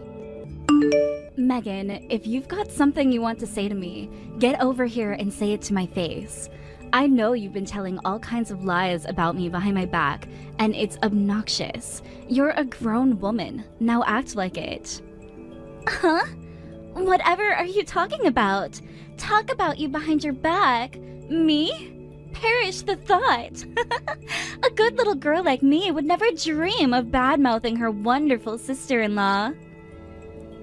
Megan, if you've got something you want to say to me, get over here and say it to my face. I know you've been telling all kinds of lies about me behind my back, and it's obnoxious. You're a grown woman. Now act like it. Huh? Whatever are you talking about? Talk about you behind your back? Me? Perish the thought. A good little girl like me would never dream of bad-mouthing her wonderful sister-in-law.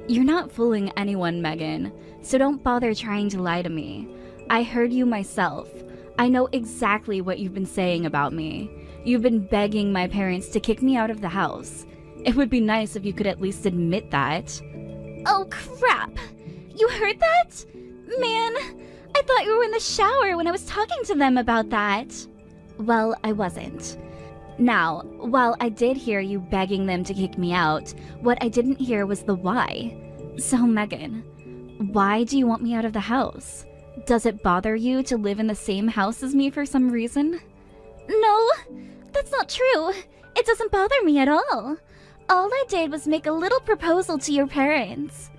You're not fooling anyone, Megan, so don't bother trying to lie to me. I heard you myself. I know exactly what you've been saying about me. You've been begging my parents to kick me out of the house. It would be nice if you could at least admit that. Oh, crap! You heard that? Man, I thought you were in the shower when I was talking to them about that. Well, I wasn't. Now, while I did hear you begging them to kick me out, what I didn't hear was the why. So, Megan, why do you want me out of the house? Does it bother you to live in the same house as me for some reason? No, that's not true. It doesn't bother me at all. All I did was make a little proposal to your parents.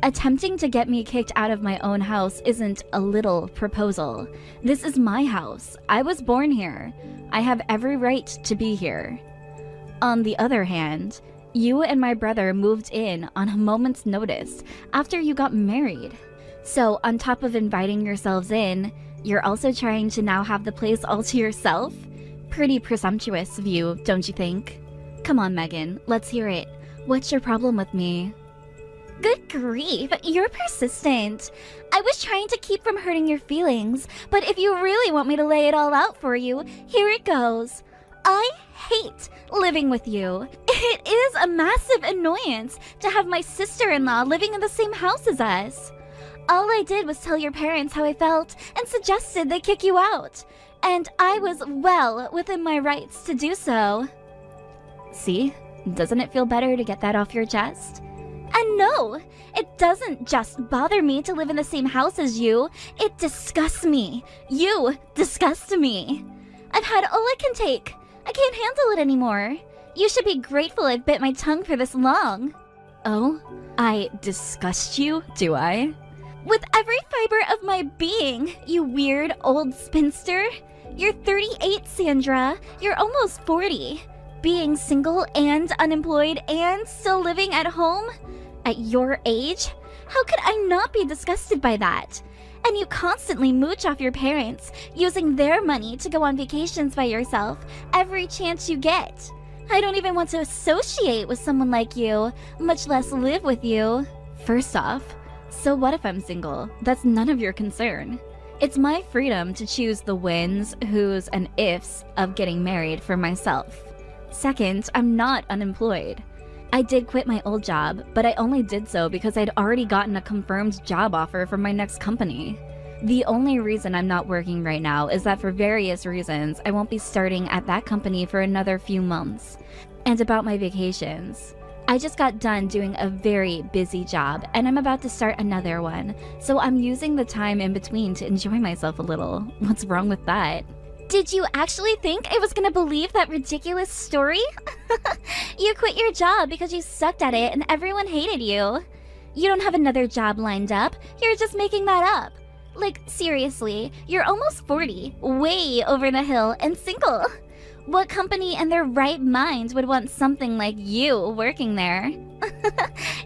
Attempting to get me kicked out of my own house isn't a little proposal. This is my house. I was born here. I have every right to be here. On the other hand, you and my brother moved in on a moment's notice after you got married. So, on top of inviting yourselves in, you're also trying to now have the place all to yourself? Pretty presumptuous of you, don't you think? Come on, Megan, let's hear it. What's your problem with me? Good grief, you're persistent. I was trying to keep from hurting your feelings, but if you really want me to lay it all out for you, here it goes. I hate living with you. It is a massive annoyance to have my sister-in-law living in the same house as us. All I did was tell your parents how I felt and suggested they kick you out. And I was well within my rights to do so. See? Doesn't it feel better to get that off your chest? And no, it doesn't just bother me to live in the same house as you. It disgusts me. You disgust me. I've had all I can take. I can't handle it anymore. You should be grateful I've bit my tongue for this long. Oh? I disgust you, do I? With every fiber of my being, you weird old spinster. You're 38, Sandra. You're almost 40. Being single and unemployed and still living at home? At your age? How could I not be disgusted by that? And you constantly mooch off your parents, using their money to go on vacations by yourself every chance you get. I don't even want to associate with someone like you, much less live with you. First off, so what if I'm single? That's none of your concern. It's my freedom to choose the whens, whos, and ifs of getting married for myself. Second, I'm not unemployed. I did quit my old job, but I only did so because I'd already gotten a confirmed job offer from my next company. The only reason I'm not working right now is that for various reasons, I won't be starting at that company for another few months. And about my vacations. I just got done doing a very busy job, and I'm about to start another one, so I'm using the time in between to enjoy myself a little. What's wrong with that? Did you actually think I was gonna believe that ridiculous story? You quit your job because you sucked at it and everyone hated you. You don't have another job lined up, you're just making that up. Like, seriously, you're almost 40, way over the hill, and single. What company in their right mind would want something like you working there?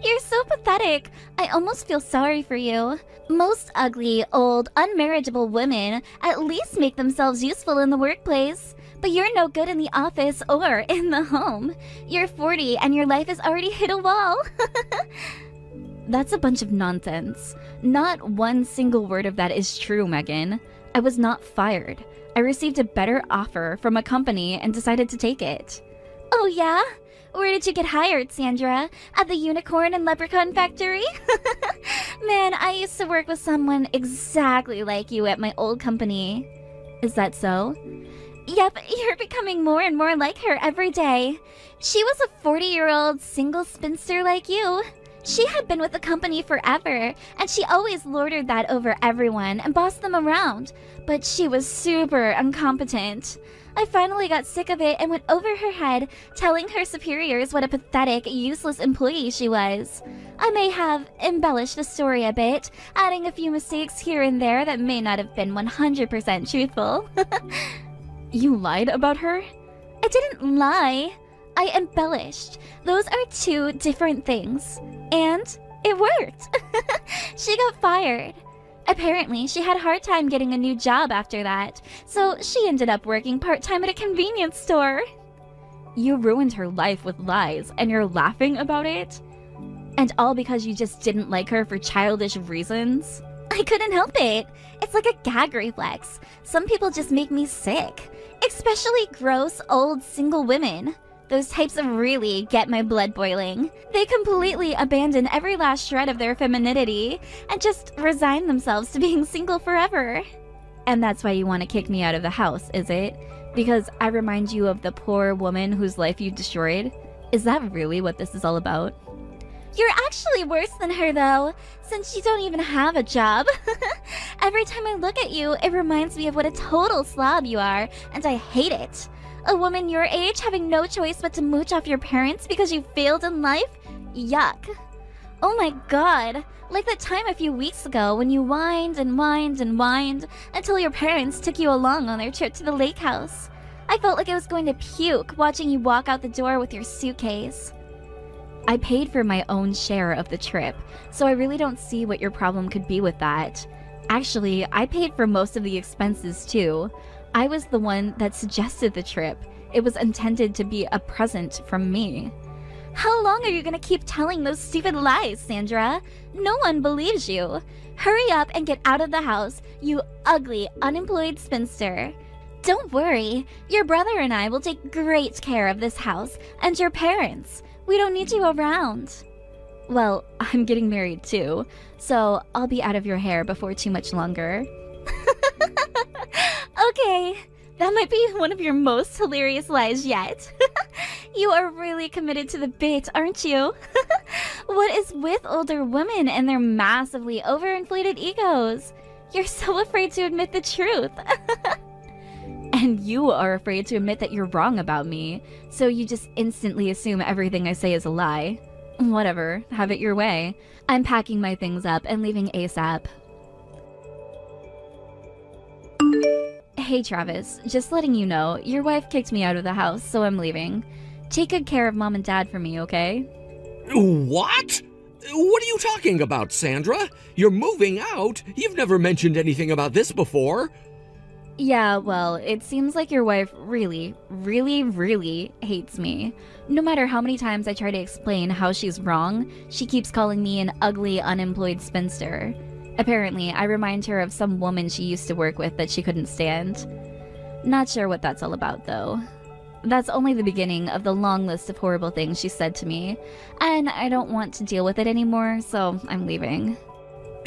You're so pathetic. I almost feel sorry for you. Most ugly, old, unmarriageable women at least make themselves useful in the workplace. But you're no good in the office or in the home. You're 40 and your life has already hit a wall. That's a bunch of nonsense. Not one single word of that is true, Megan. I was not fired. I received a better offer from a company and decided to take it. Oh yeah? Where did you get hired, Sandra? At the unicorn and leprechaun factory? Man, I used to work with someone exactly like you at my old company. Is that so? Yep, you're becoming more and more like her every day. She was a 40-year-old single spinster like you. She had been with the company forever, and she always lorded that over everyone and bossed them around. But she was super incompetent. I finally got sick of it and went over her head, telling her superiors what a pathetic, useless employee she was. I may have embellished the story a bit, adding a few mistakes here and there that may not have been 100% truthful. You lied about her? I didn't lie. I embellished. Those are two different things. And it worked. She got fired. Apparently, she had a hard time getting a new job after that, so she ended up working part-time at a convenience store. You ruined her life with lies, and you're laughing about it? And all because you just didn't like her for childish reasons? I couldn't help it. It's like a gag reflex. Some people just make me sick. Especially gross, old, single women. Those types of really get my blood boiling. They completely abandon every last shred of their femininity and just resign themselves to being single forever. And that's why you want to kick me out of the house, is it? Because I remind you of the poor woman whose life you destroyed? Is that really what this is all about? You're actually worse than her, though, since you don't even have a job. Every time I look at you, it reminds me of what a total slob you are, and I hate it. A woman your age having no choice but to mooch off your parents because you failed in life? Yuck. Oh my god. Like that time a few weeks ago when you whined and whined and whined until your parents took you along on their trip to the lake house. I felt like I was going to puke watching you walk out the door with your suitcase. I paid for my own share of the trip, so I really don't see what your problem could be with that. Actually, I paid for most of the expenses too. I was the one that suggested the trip. It was intended to be a present from me. How long are you gonna keep telling those stupid lies, Sandra? No one believes you. Hurry up and get out of the house, you ugly, unemployed spinster. Don't worry, your brother and I will take great care of this house and your parents. We don't need you around. Well, I'm getting married too, so I'll be out of your hair before too much longer. Okay, that might be one of your most hilarious lies yet. You are really committed to the bit, aren't you? What is with older women and their massively overinflated egos? You're so afraid to admit the truth. And you are afraid to admit that you're wrong about me, so you just instantly assume everything I say is a lie. Whatever, have it your way. I'm packing my things up and leaving ASAP. Hey Travis, just letting you know, your wife kicked me out of the house, so I'm leaving. Take good care of Mom and Dad for me, okay? What? What are you talking about, Sandra? You're moving out? You've never mentioned anything about this before. Yeah, well, it seems like your wife really, really, really hates me. No matter how many times I try to explain how she's wrong, she keeps calling me an ugly, unemployed spinster. Apparently, I remind her of some woman she used to work with that she couldn't stand. Not sure what that's all about, though. That's only the beginning of the long list of horrible things she said to me, and I don't want to deal with it anymore, so I'm leaving.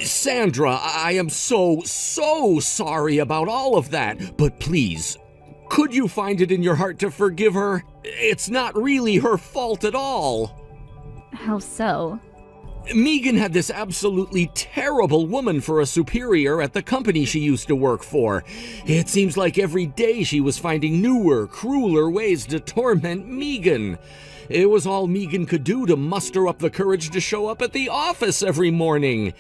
Sandra, I am so sorry about all of that, but please, could you find it in your heart to forgive her? It's not really her fault at all. How so? Megan had this absolutely terrible woman for a superior at the company she used to work for. It seems like every day she was finding newer, crueler ways to torment Megan. It was all Megan could do to muster up the courage to show up at the office every morning.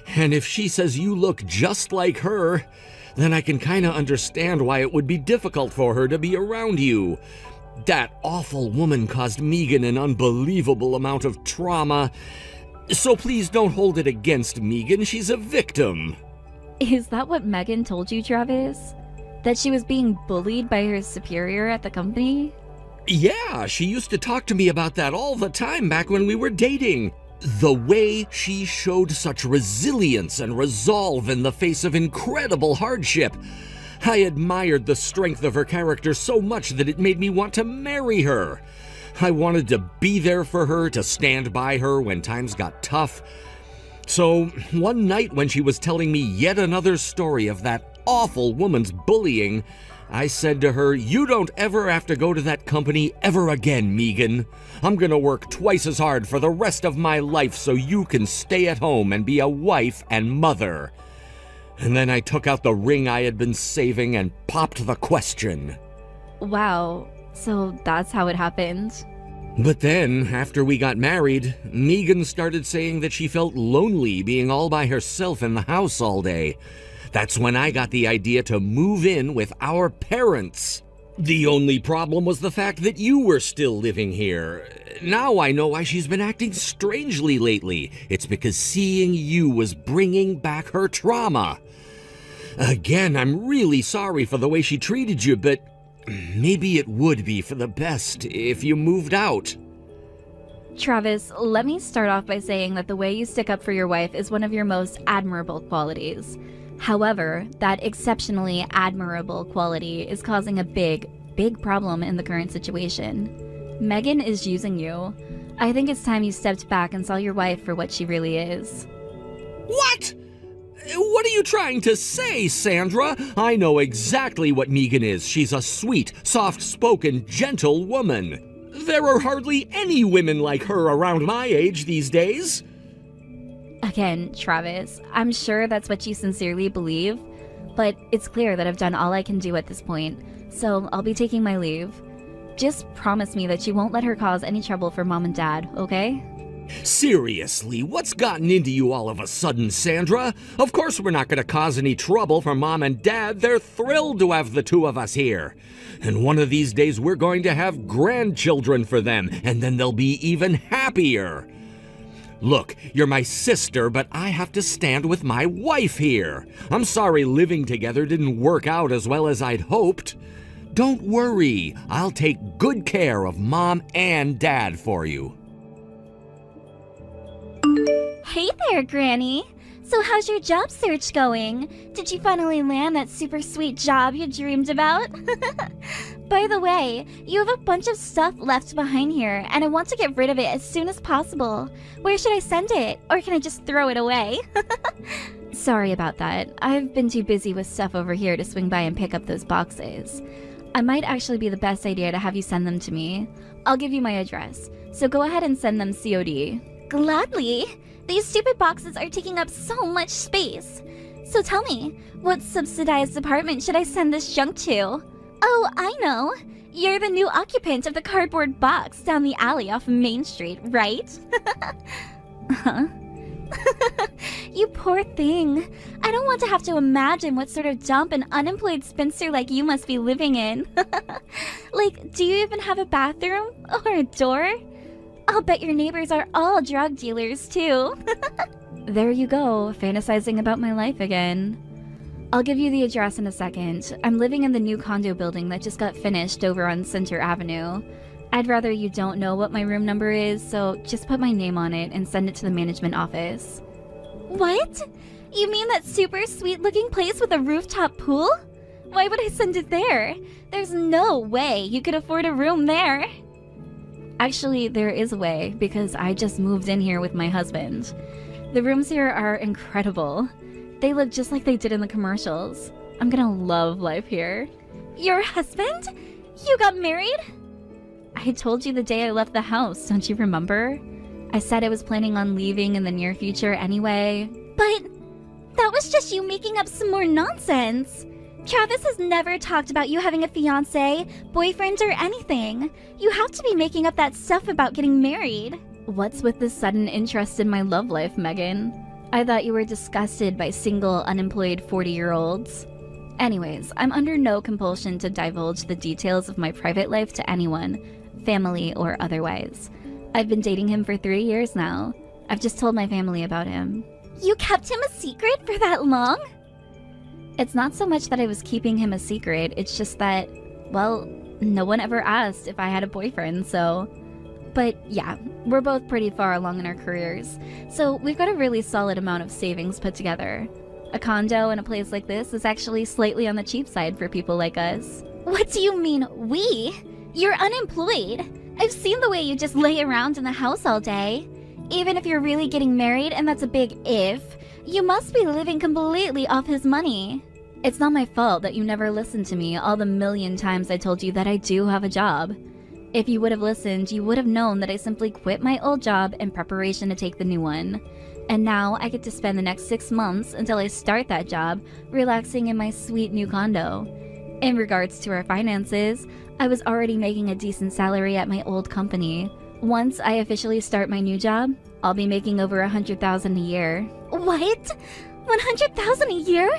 And if she says you look just like her, then I can kinda understand why it would be difficult for her to be around you. That awful woman caused Megan an unbelievable amount of trauma. So please don't hold it against Megan, she's a victim. Is that what Megan told you, Travis? That she was being bullied by her superior at the company? Yeah, she used to talk to me about that all the time back when we were dating. The way she showed such resilience and resolve in the face of incredible hardship. I admired the strength of her character so much that it made me want to marry her. I wanted to be there for her, to stand by her when times got tough. So one night when she was telling me yet another story of that awful woman's bullying, I said to her, "You don't ever have to go to that company ever again, Megan. I'm gonna work twice as hard for the rest of my life so you can stay at home and be a wife and mother." And then I took out the ring I had been saving and popped the question. Wow, so that's how it happened. But then, after we got married, Megan started saying that she felt lonely being all by herself in the house all day. That's when I got the idea to move in with our parents. The only problem was the fact that you were still living here. Now I know why she's been acting strangely lately. It's because seeing you was bringing back her trauma. Again, I'm really sorry for the way she treated you, but maybe it would be for the best if you moved out. Travis, let me start off by saying that the way you stick up for your wife is one of your most admirable qualities. However, that exceptionally admirable quality is causing a big problem in the current situation. Megan is using you. I think it's time you stepped back and saw your wife for what she really is. What? What are you trying to say, Sandra? I know exactly what Megan is. She's a sweet, soft-spoken, gentle woman. There are hardly any women like her around my age these days. Again, Travis, I'm sure that's what you sincerely believe, but it's clear that I've done all I can do at this point, so I'll be taking my leave. Just promise me that you won't let her cause any trouble for Mom and Dad, okay? Seriously, what's gotten into you all of a sudden, Sandra? Of course we're not going to cause any trouble for Mom and Dad. They're thrilled to have the two of us here. And one of these days we're going to have grandchildren for them, and then they'll be even happier. Look, you're my sister, but I have to stand with my wife here. I'm sorry living together didn't work out as well as I'd hoped. Don't worry, I'll take good care of Mom and Dad for you. Hey there, Granny. So how's your job search going? Did you finally land that super sweet job you dreamed about? By the way, you have a bunch of stuff left behind here, and I want to get rid of it as soon as possible. Where should I send it? Or can I just throw it away? Sorry about that. I've been too busy with stuff over here to swing by and pick up those boxes. I might actually be the best idea to have you send them to me. I'll give you my address, so go ahead and send them COD. Gladly! These stupid boxes are taking up so much space. So tell me, what subsidized apartment should I send this junk to? Oh, I know! You're the new occupant of the cardboard box down the alley off Main Street, right? Huh? You poor thing. I don't want to have to imagine what sort of dump an unemployed spinster like you must be living in. Like, do you even have a bathroom? Or a door? I'll bet your neighbors are all drug dealers, too. There you go, fantasizing about my life again. I'll give you the address in a second. I'm living in the new condo building that just got finished over on Center Avenue. I'd rather you don't know what my room number is, so just put my name on it and send it to the management office. What? You mean that super sweet-looking place with a rooftop pool? Why would I send it there? There's no way you could afford a room there. Actually, there is a way, because I just moved in here with my husband. The rooms here are incredible. They look just like they did in the commercials. I'm gonna love life here. Your husband? You got married? I told you the day I left the house, don't you remember? I said I was planning on leaving in the near future anyway. But that was just you making up some more nonsense. Travis has never talked about you having a fiancé, boyfriend, or anything. You have to be making up that stuff about getting married. What's with this sudden interest in my love life, Megan? I thought you were disgusted by single, unemployed 40-year-olds. Anyways, I'm under no compulsion to divulge the details of my private life to anyone, family or otherwise. I've been dating him for 3 years now. I've just told my family about him. You kept him a secret for that long? It's not so much that I was keeping him a secret, it's just that, well, no one ever asked if I had a boyfriend, so... But yeah, we're both pretty far along in our careers, so we've got a really solid amount of savings put together. A condo in a place like this is actually slightly on the cheap side for people like us. What do you mean, we? You're unemployed. I've seen the way you just lay around in the house all day. Even if you're really getting married, and that's a big if, you must be living completely off his money. It's not my fault that you never listened to me all the million times I told you that I do have a job. If you would have listened, you would have known that I simply quit my old job in preparation to take the new one. And now I get to spend the next 6 months until I start that job relaxing in my sweet new condo. In regards to our finances, I was already making a decent salary at my old company. Once I officially start my new job, I'll be making over $100,000 a year. What? $100,000 a year?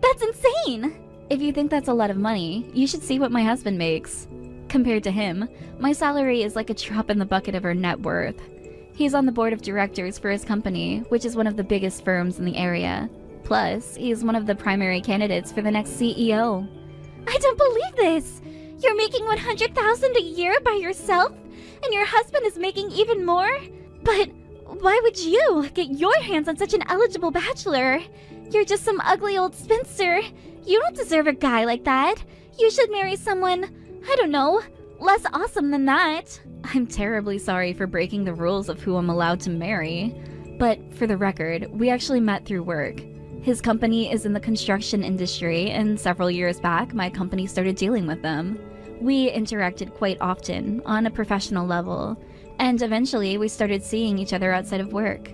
That's insane! If you think that's a lot of money, you should see what my husband makes. Compared to him, my salary is like a drop in the bucket of our net worth. He's on the board of directors for his company, which is one of the biggest firms in the area. Plus, he's one of the primary candidates for the next CEO. I don't believe this! You're making $100,000 a year by yourself? And your husband is making even more? But why would you get your hands on such an eligible bachelor? You're just some ugly old spinster. You don't deserve a guy like that. You should marry someone, I don't know, less awesome than that. I'm terribly sorry for breaking the rules of who I'm allowed to marry. But for the record, we actually met through work. His company is in the construction industry, and several years back, my company started dealing with them. We interacted quite often, on a professional level, and eventually we started seeing each other outside of work.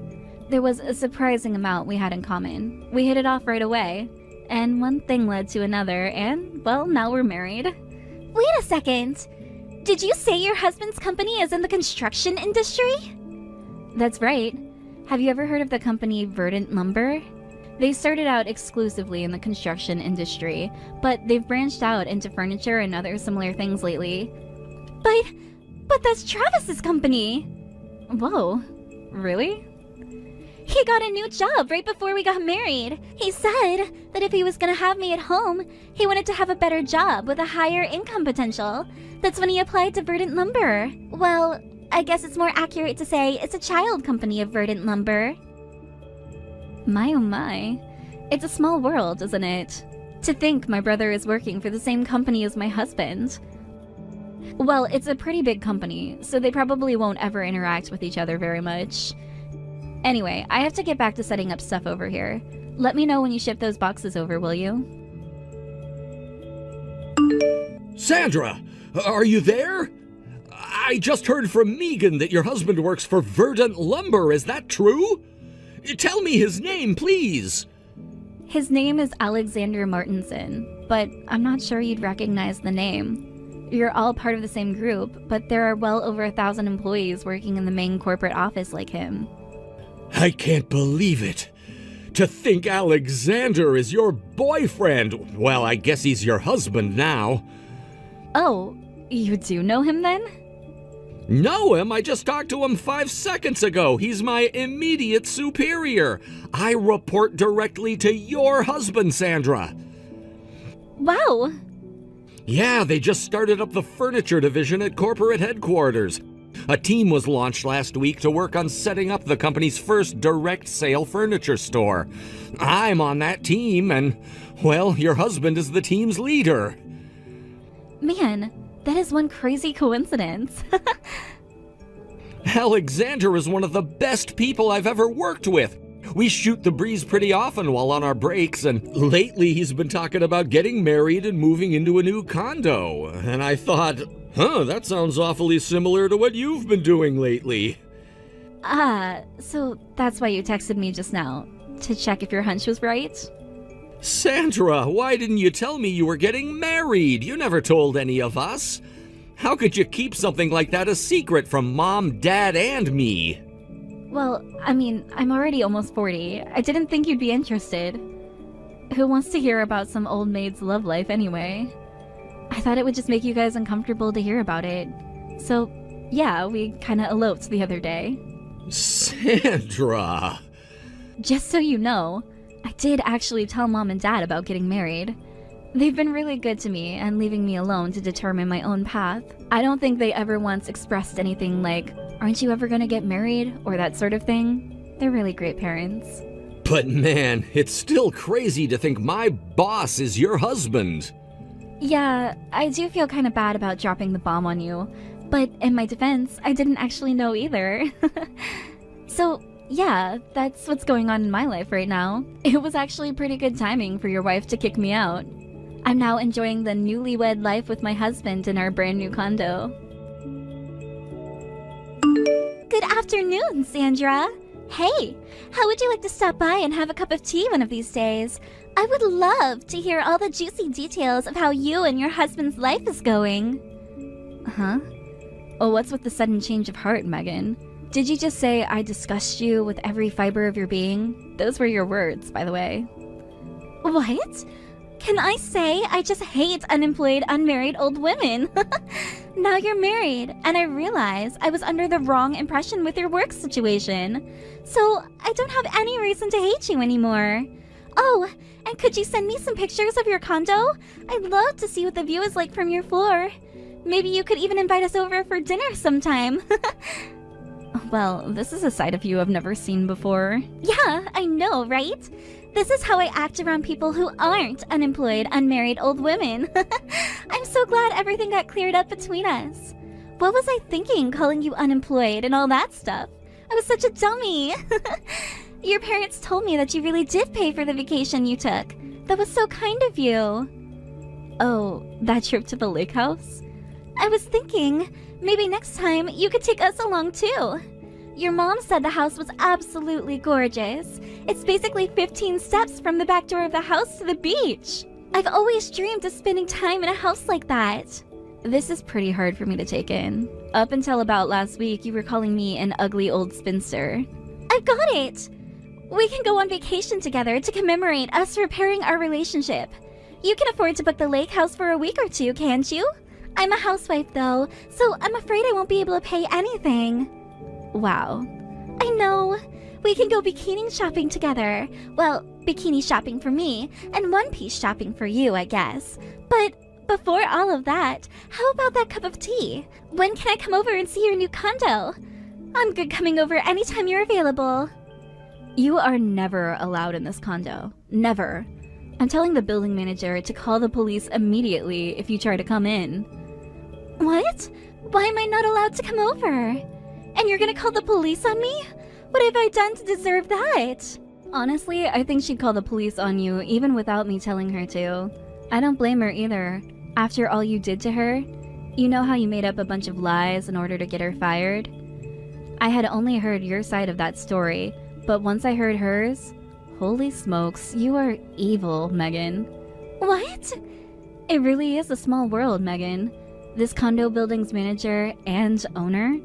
There was a surprising amount we had in common. We hit it off right away, and one thing led to another, and, well, now we're married. Wait a second! Did you say your husband's company is in the construction industry? That's right. Have you ever heard of the company Verdant Lumber? They started out exclusively in the construction industry, but they've branched out into furniture and other similar things lately. But that's Travis's company! Whoa, really? He got a new job right before we got married. He said that if he was gonna have me at home, he wanted to have a better job with a higher income potential. That's when he applied to Verdant Lumber. Well, I guess it's more accurate to say it's a child company of Verdant Lumber. My oh my. It's a small world, isn't it? To think my brother is working for the same company as my husband. Well, it's a pretty big company, so they probably won't ever interact with each other very much. Anyway, I have to get back to setting up stuff over here. Let me know when you ship those boxes over, will you? Sandra, are you there? I just heard from Megan that your husband works for Verdant Lumber. Is that true? Tell me his name, please. His name is Alexander Martinson, but I'm not sure you'd recognize the name. You're all part of the same group, but there are well over 1,000 employees working in the main corporate office like him. I can't believe it. To think Alexander is your boyfriend. Well, I guess he's your husband now. Oh, you do know him then? Know him? I just talked to him 5 seconds ago. He's my immediate superior. I report directly to your husband, Sandra. Wow. Yeah, they just started up the furniture division at corporate headquarters. A team was launched last week to work on setting up the company's first direct sale furniture store. I'm on that team, and, well, your husband is the team's leader. Man, that is one crazy coincidence. Alexander is one of the best people I've ever worked with. We shoot the breeze pretty often while on our breaks, and lately he's been talking about getting married and moving into a new condo. And I thought, that sounds awfully similar to what you've been doing lately. So that's why you texted me just now, to check if your hunch was right? Sandra, why didn't you tell me you were getting married? You never told any of us. How could you keep something like that a secret from Mom, Dad, and me? Well, I mean, I'm already almost 40. I didn't think you'd be interested. Who wants to hear about some old maid's love life anyway? I thought it would just make you guys uncomfortable to hear about it. So, yeah, we kinda eloped the other day. Sandra! Just so you know, I did actually tell Mom and Dad about getting married. They've been really good to me and leaving me alone to determine my own path. I don't think they ever once expressed anything like, "Aren't you ever gonna get married?" or that sort of thing. They're really great parents. But man, it's still crazy to think my boss is your husband. Yeah, I do feel kind of bad about dropping the bomb on you, but in my defense, I didn't actually know either. So, yeah, that's what's going on in my life right now. It was actually pretty good timing for your wife to kick me out. I'm now enjoying the newlywed life with my husband in our brand new condo. Good afternoon, Sandra. Hey, how would you like to stop by and have a cup of tea one of these days? I would love to hear all the juicy details of how you and your husband's life is going. Huh? Oh, what's with the sudden change of heart, Megan? Did you just say I disgust you with every fiber of your being? Those were your words, by the way. What? Can I say I just hate unemployed, unmarried old women? Now you're married, and I realize I was under the wrong impression with your work situation. So I don't have any reason to hate you anymore. Oh, and could you send me some pictures of your condo? I'd love to see what the view is like from your floor. Maybe you could even invite us over for dinner sometime. Well, this is a side of you I've never seen before. Yeah, I know, right? This is how I act around people who aren't unemployed, unmarried old women. I'm so glad everything got cleared up between us. What was I thinking calling you unemployed and all that stuff? I was such a dummy. Your parents told me that you really did pay for the vacation you took. That was so kind of you. Oh, that trip to the lake house? I was thinking, maybe next time you could take us along too. Your mom said the house was absolutely gorgeous. It's basically 15 steps from the back door of the house to the beach. I've always dreamed of spending time in a house like that. This is pretty hard for me to take in. Up until about last week, you were calling me an ugly old spinster. I've got it! We can go on vacation together to commemorate us repairing our relationship. You can afford to book the lake house for a week or two, can't you? I'm a housewife though, so I'm afraid I won't be able to pay anything. Wow. I know. We can go bikini shopping together. Well, bikini shopping for me, and one-piece shopping for you, I guess. But before all of that, how about that cup of tea? When can I come over and see your new condo? I'm good coming over anytime you're available. You are never allowed in this condo. Never. I'm telling the building manager to call the police immediately if you try to come in. What? Why am I not allowed to come over? And you're gonna call the police on me? What have I done to deserve that? Honestly, I think she'd call the police on you even without me telling her to. I don't blame her either. After all you did to her, you know how you made up a bunch of lies in order to get her fired? I had only heard your side of that story, but once I heard hers, holy smokes, you are evil, Megan. What? It really is a small world, Megan. This condo building's manager and owner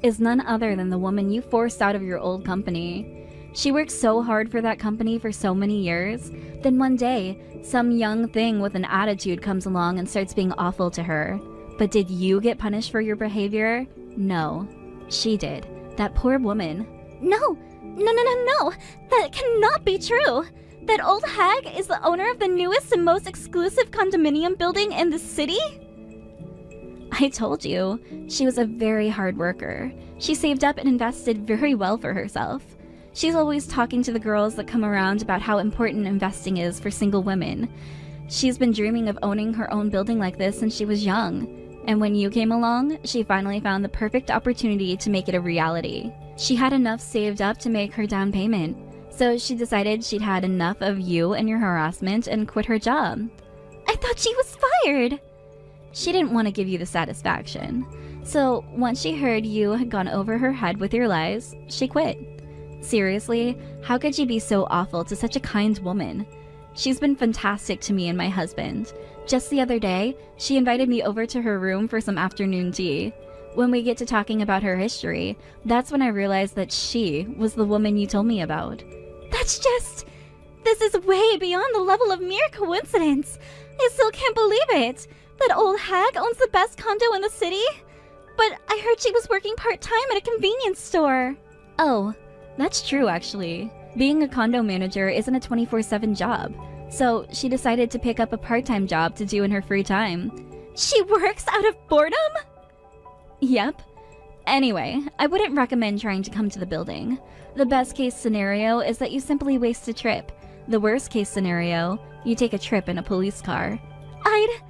is none other than the woman you forced out of your old company. She worked so hard for that company for so many years, then one day, some young thing with an attitude comes along and starts being awful to her. But did you get punished for your behavior? No. She did. That poor woman. No! No! That cannot be true! That old hag is the owner of the newest and most exclusive condominium building in the city? I told you, she was a very hard worker. She saved up and invested very well for herself. She's always talking to the girls that come around about how important investing is for single women. She's been dreaming of owning her own building like this since she was young. And when you came along, she finally found the perfect opportunity to make it a reality. She had enough saved up to make her down payment, so she decided she'd had enough of you and your harassment and quit her job. I thought she was fired! She didn't want to give you the satisfaction. So once she heard you had gone over her head with your lies, she quit. Seriously, how could you be so awful to such a kind woman? She's been fantastic to me and my husband. Just the other day, she invited me over to her room for some afternoon tea. When we get to talking about her history, that's when I realized that she was the woman you told me about. This is way beyond the level of mere coincidence. I still can't believe it. That old hag owns the best condo in the city? But I heard she was working part-time at a convenience store. Oh, that's true actually. Being a condo manager isn't a 24/7 job, so she decided to pick up a part-time job to do in her free time. She works out of boredom? Yep. Anyway, I wouldn't recommend trying to come to the building. The best case scenario is that you simply waste a trip. The worst case scenario, you take a trip in a police car. I'd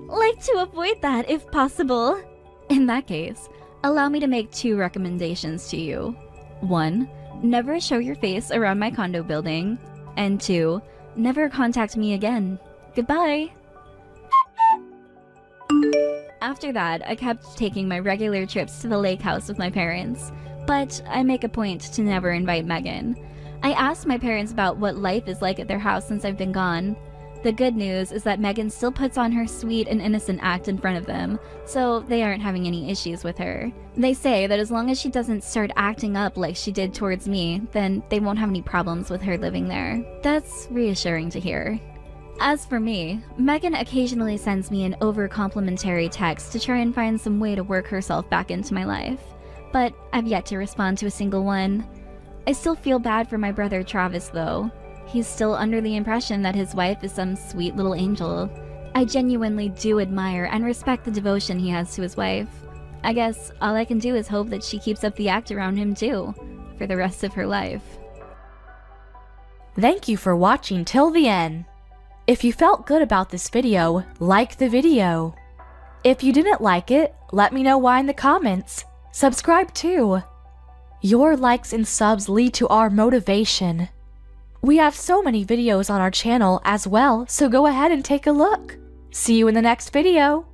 like to avoid that if possible. In that case, allow me to make 2 recommendations to you. 1, never show your face around my condo building. And 2, never contact me again. Goodbye. After that, I kept taking my regular trips to the lake house with my parents, but I make a point to never invite Megan. I asked my parents about what life is like at their house since I've been gone. The good news is that Megan still puts on her sweet and innocent act in front of them, so they aren't having any issues with her. They say that as long as she doesn't start acting up like she did towards me, then they won't have any problems with her living there. That's reassuring to hear. As for me, Megan occasionally sends me an over-complimentary text to try and find some way to work herself back into my life, but I've yet to respond to a single one. I still feel bad for my brother Travis though. He's still under the impression that his wife is some sweet little angel. I genuinely do admire and respect the devotion he has to his wife. I guess all I can do is hope that she keeps up the act around him too, for the rest of her life. Thank you for watching till the end. If you felt good about this video, like the video. If you didn't like it, let me know why in the comments. Subscribe too. Your likes and subs lead to our motivation. We have so many videos on our channel as well, so go ahead and take a look. See you in the next video.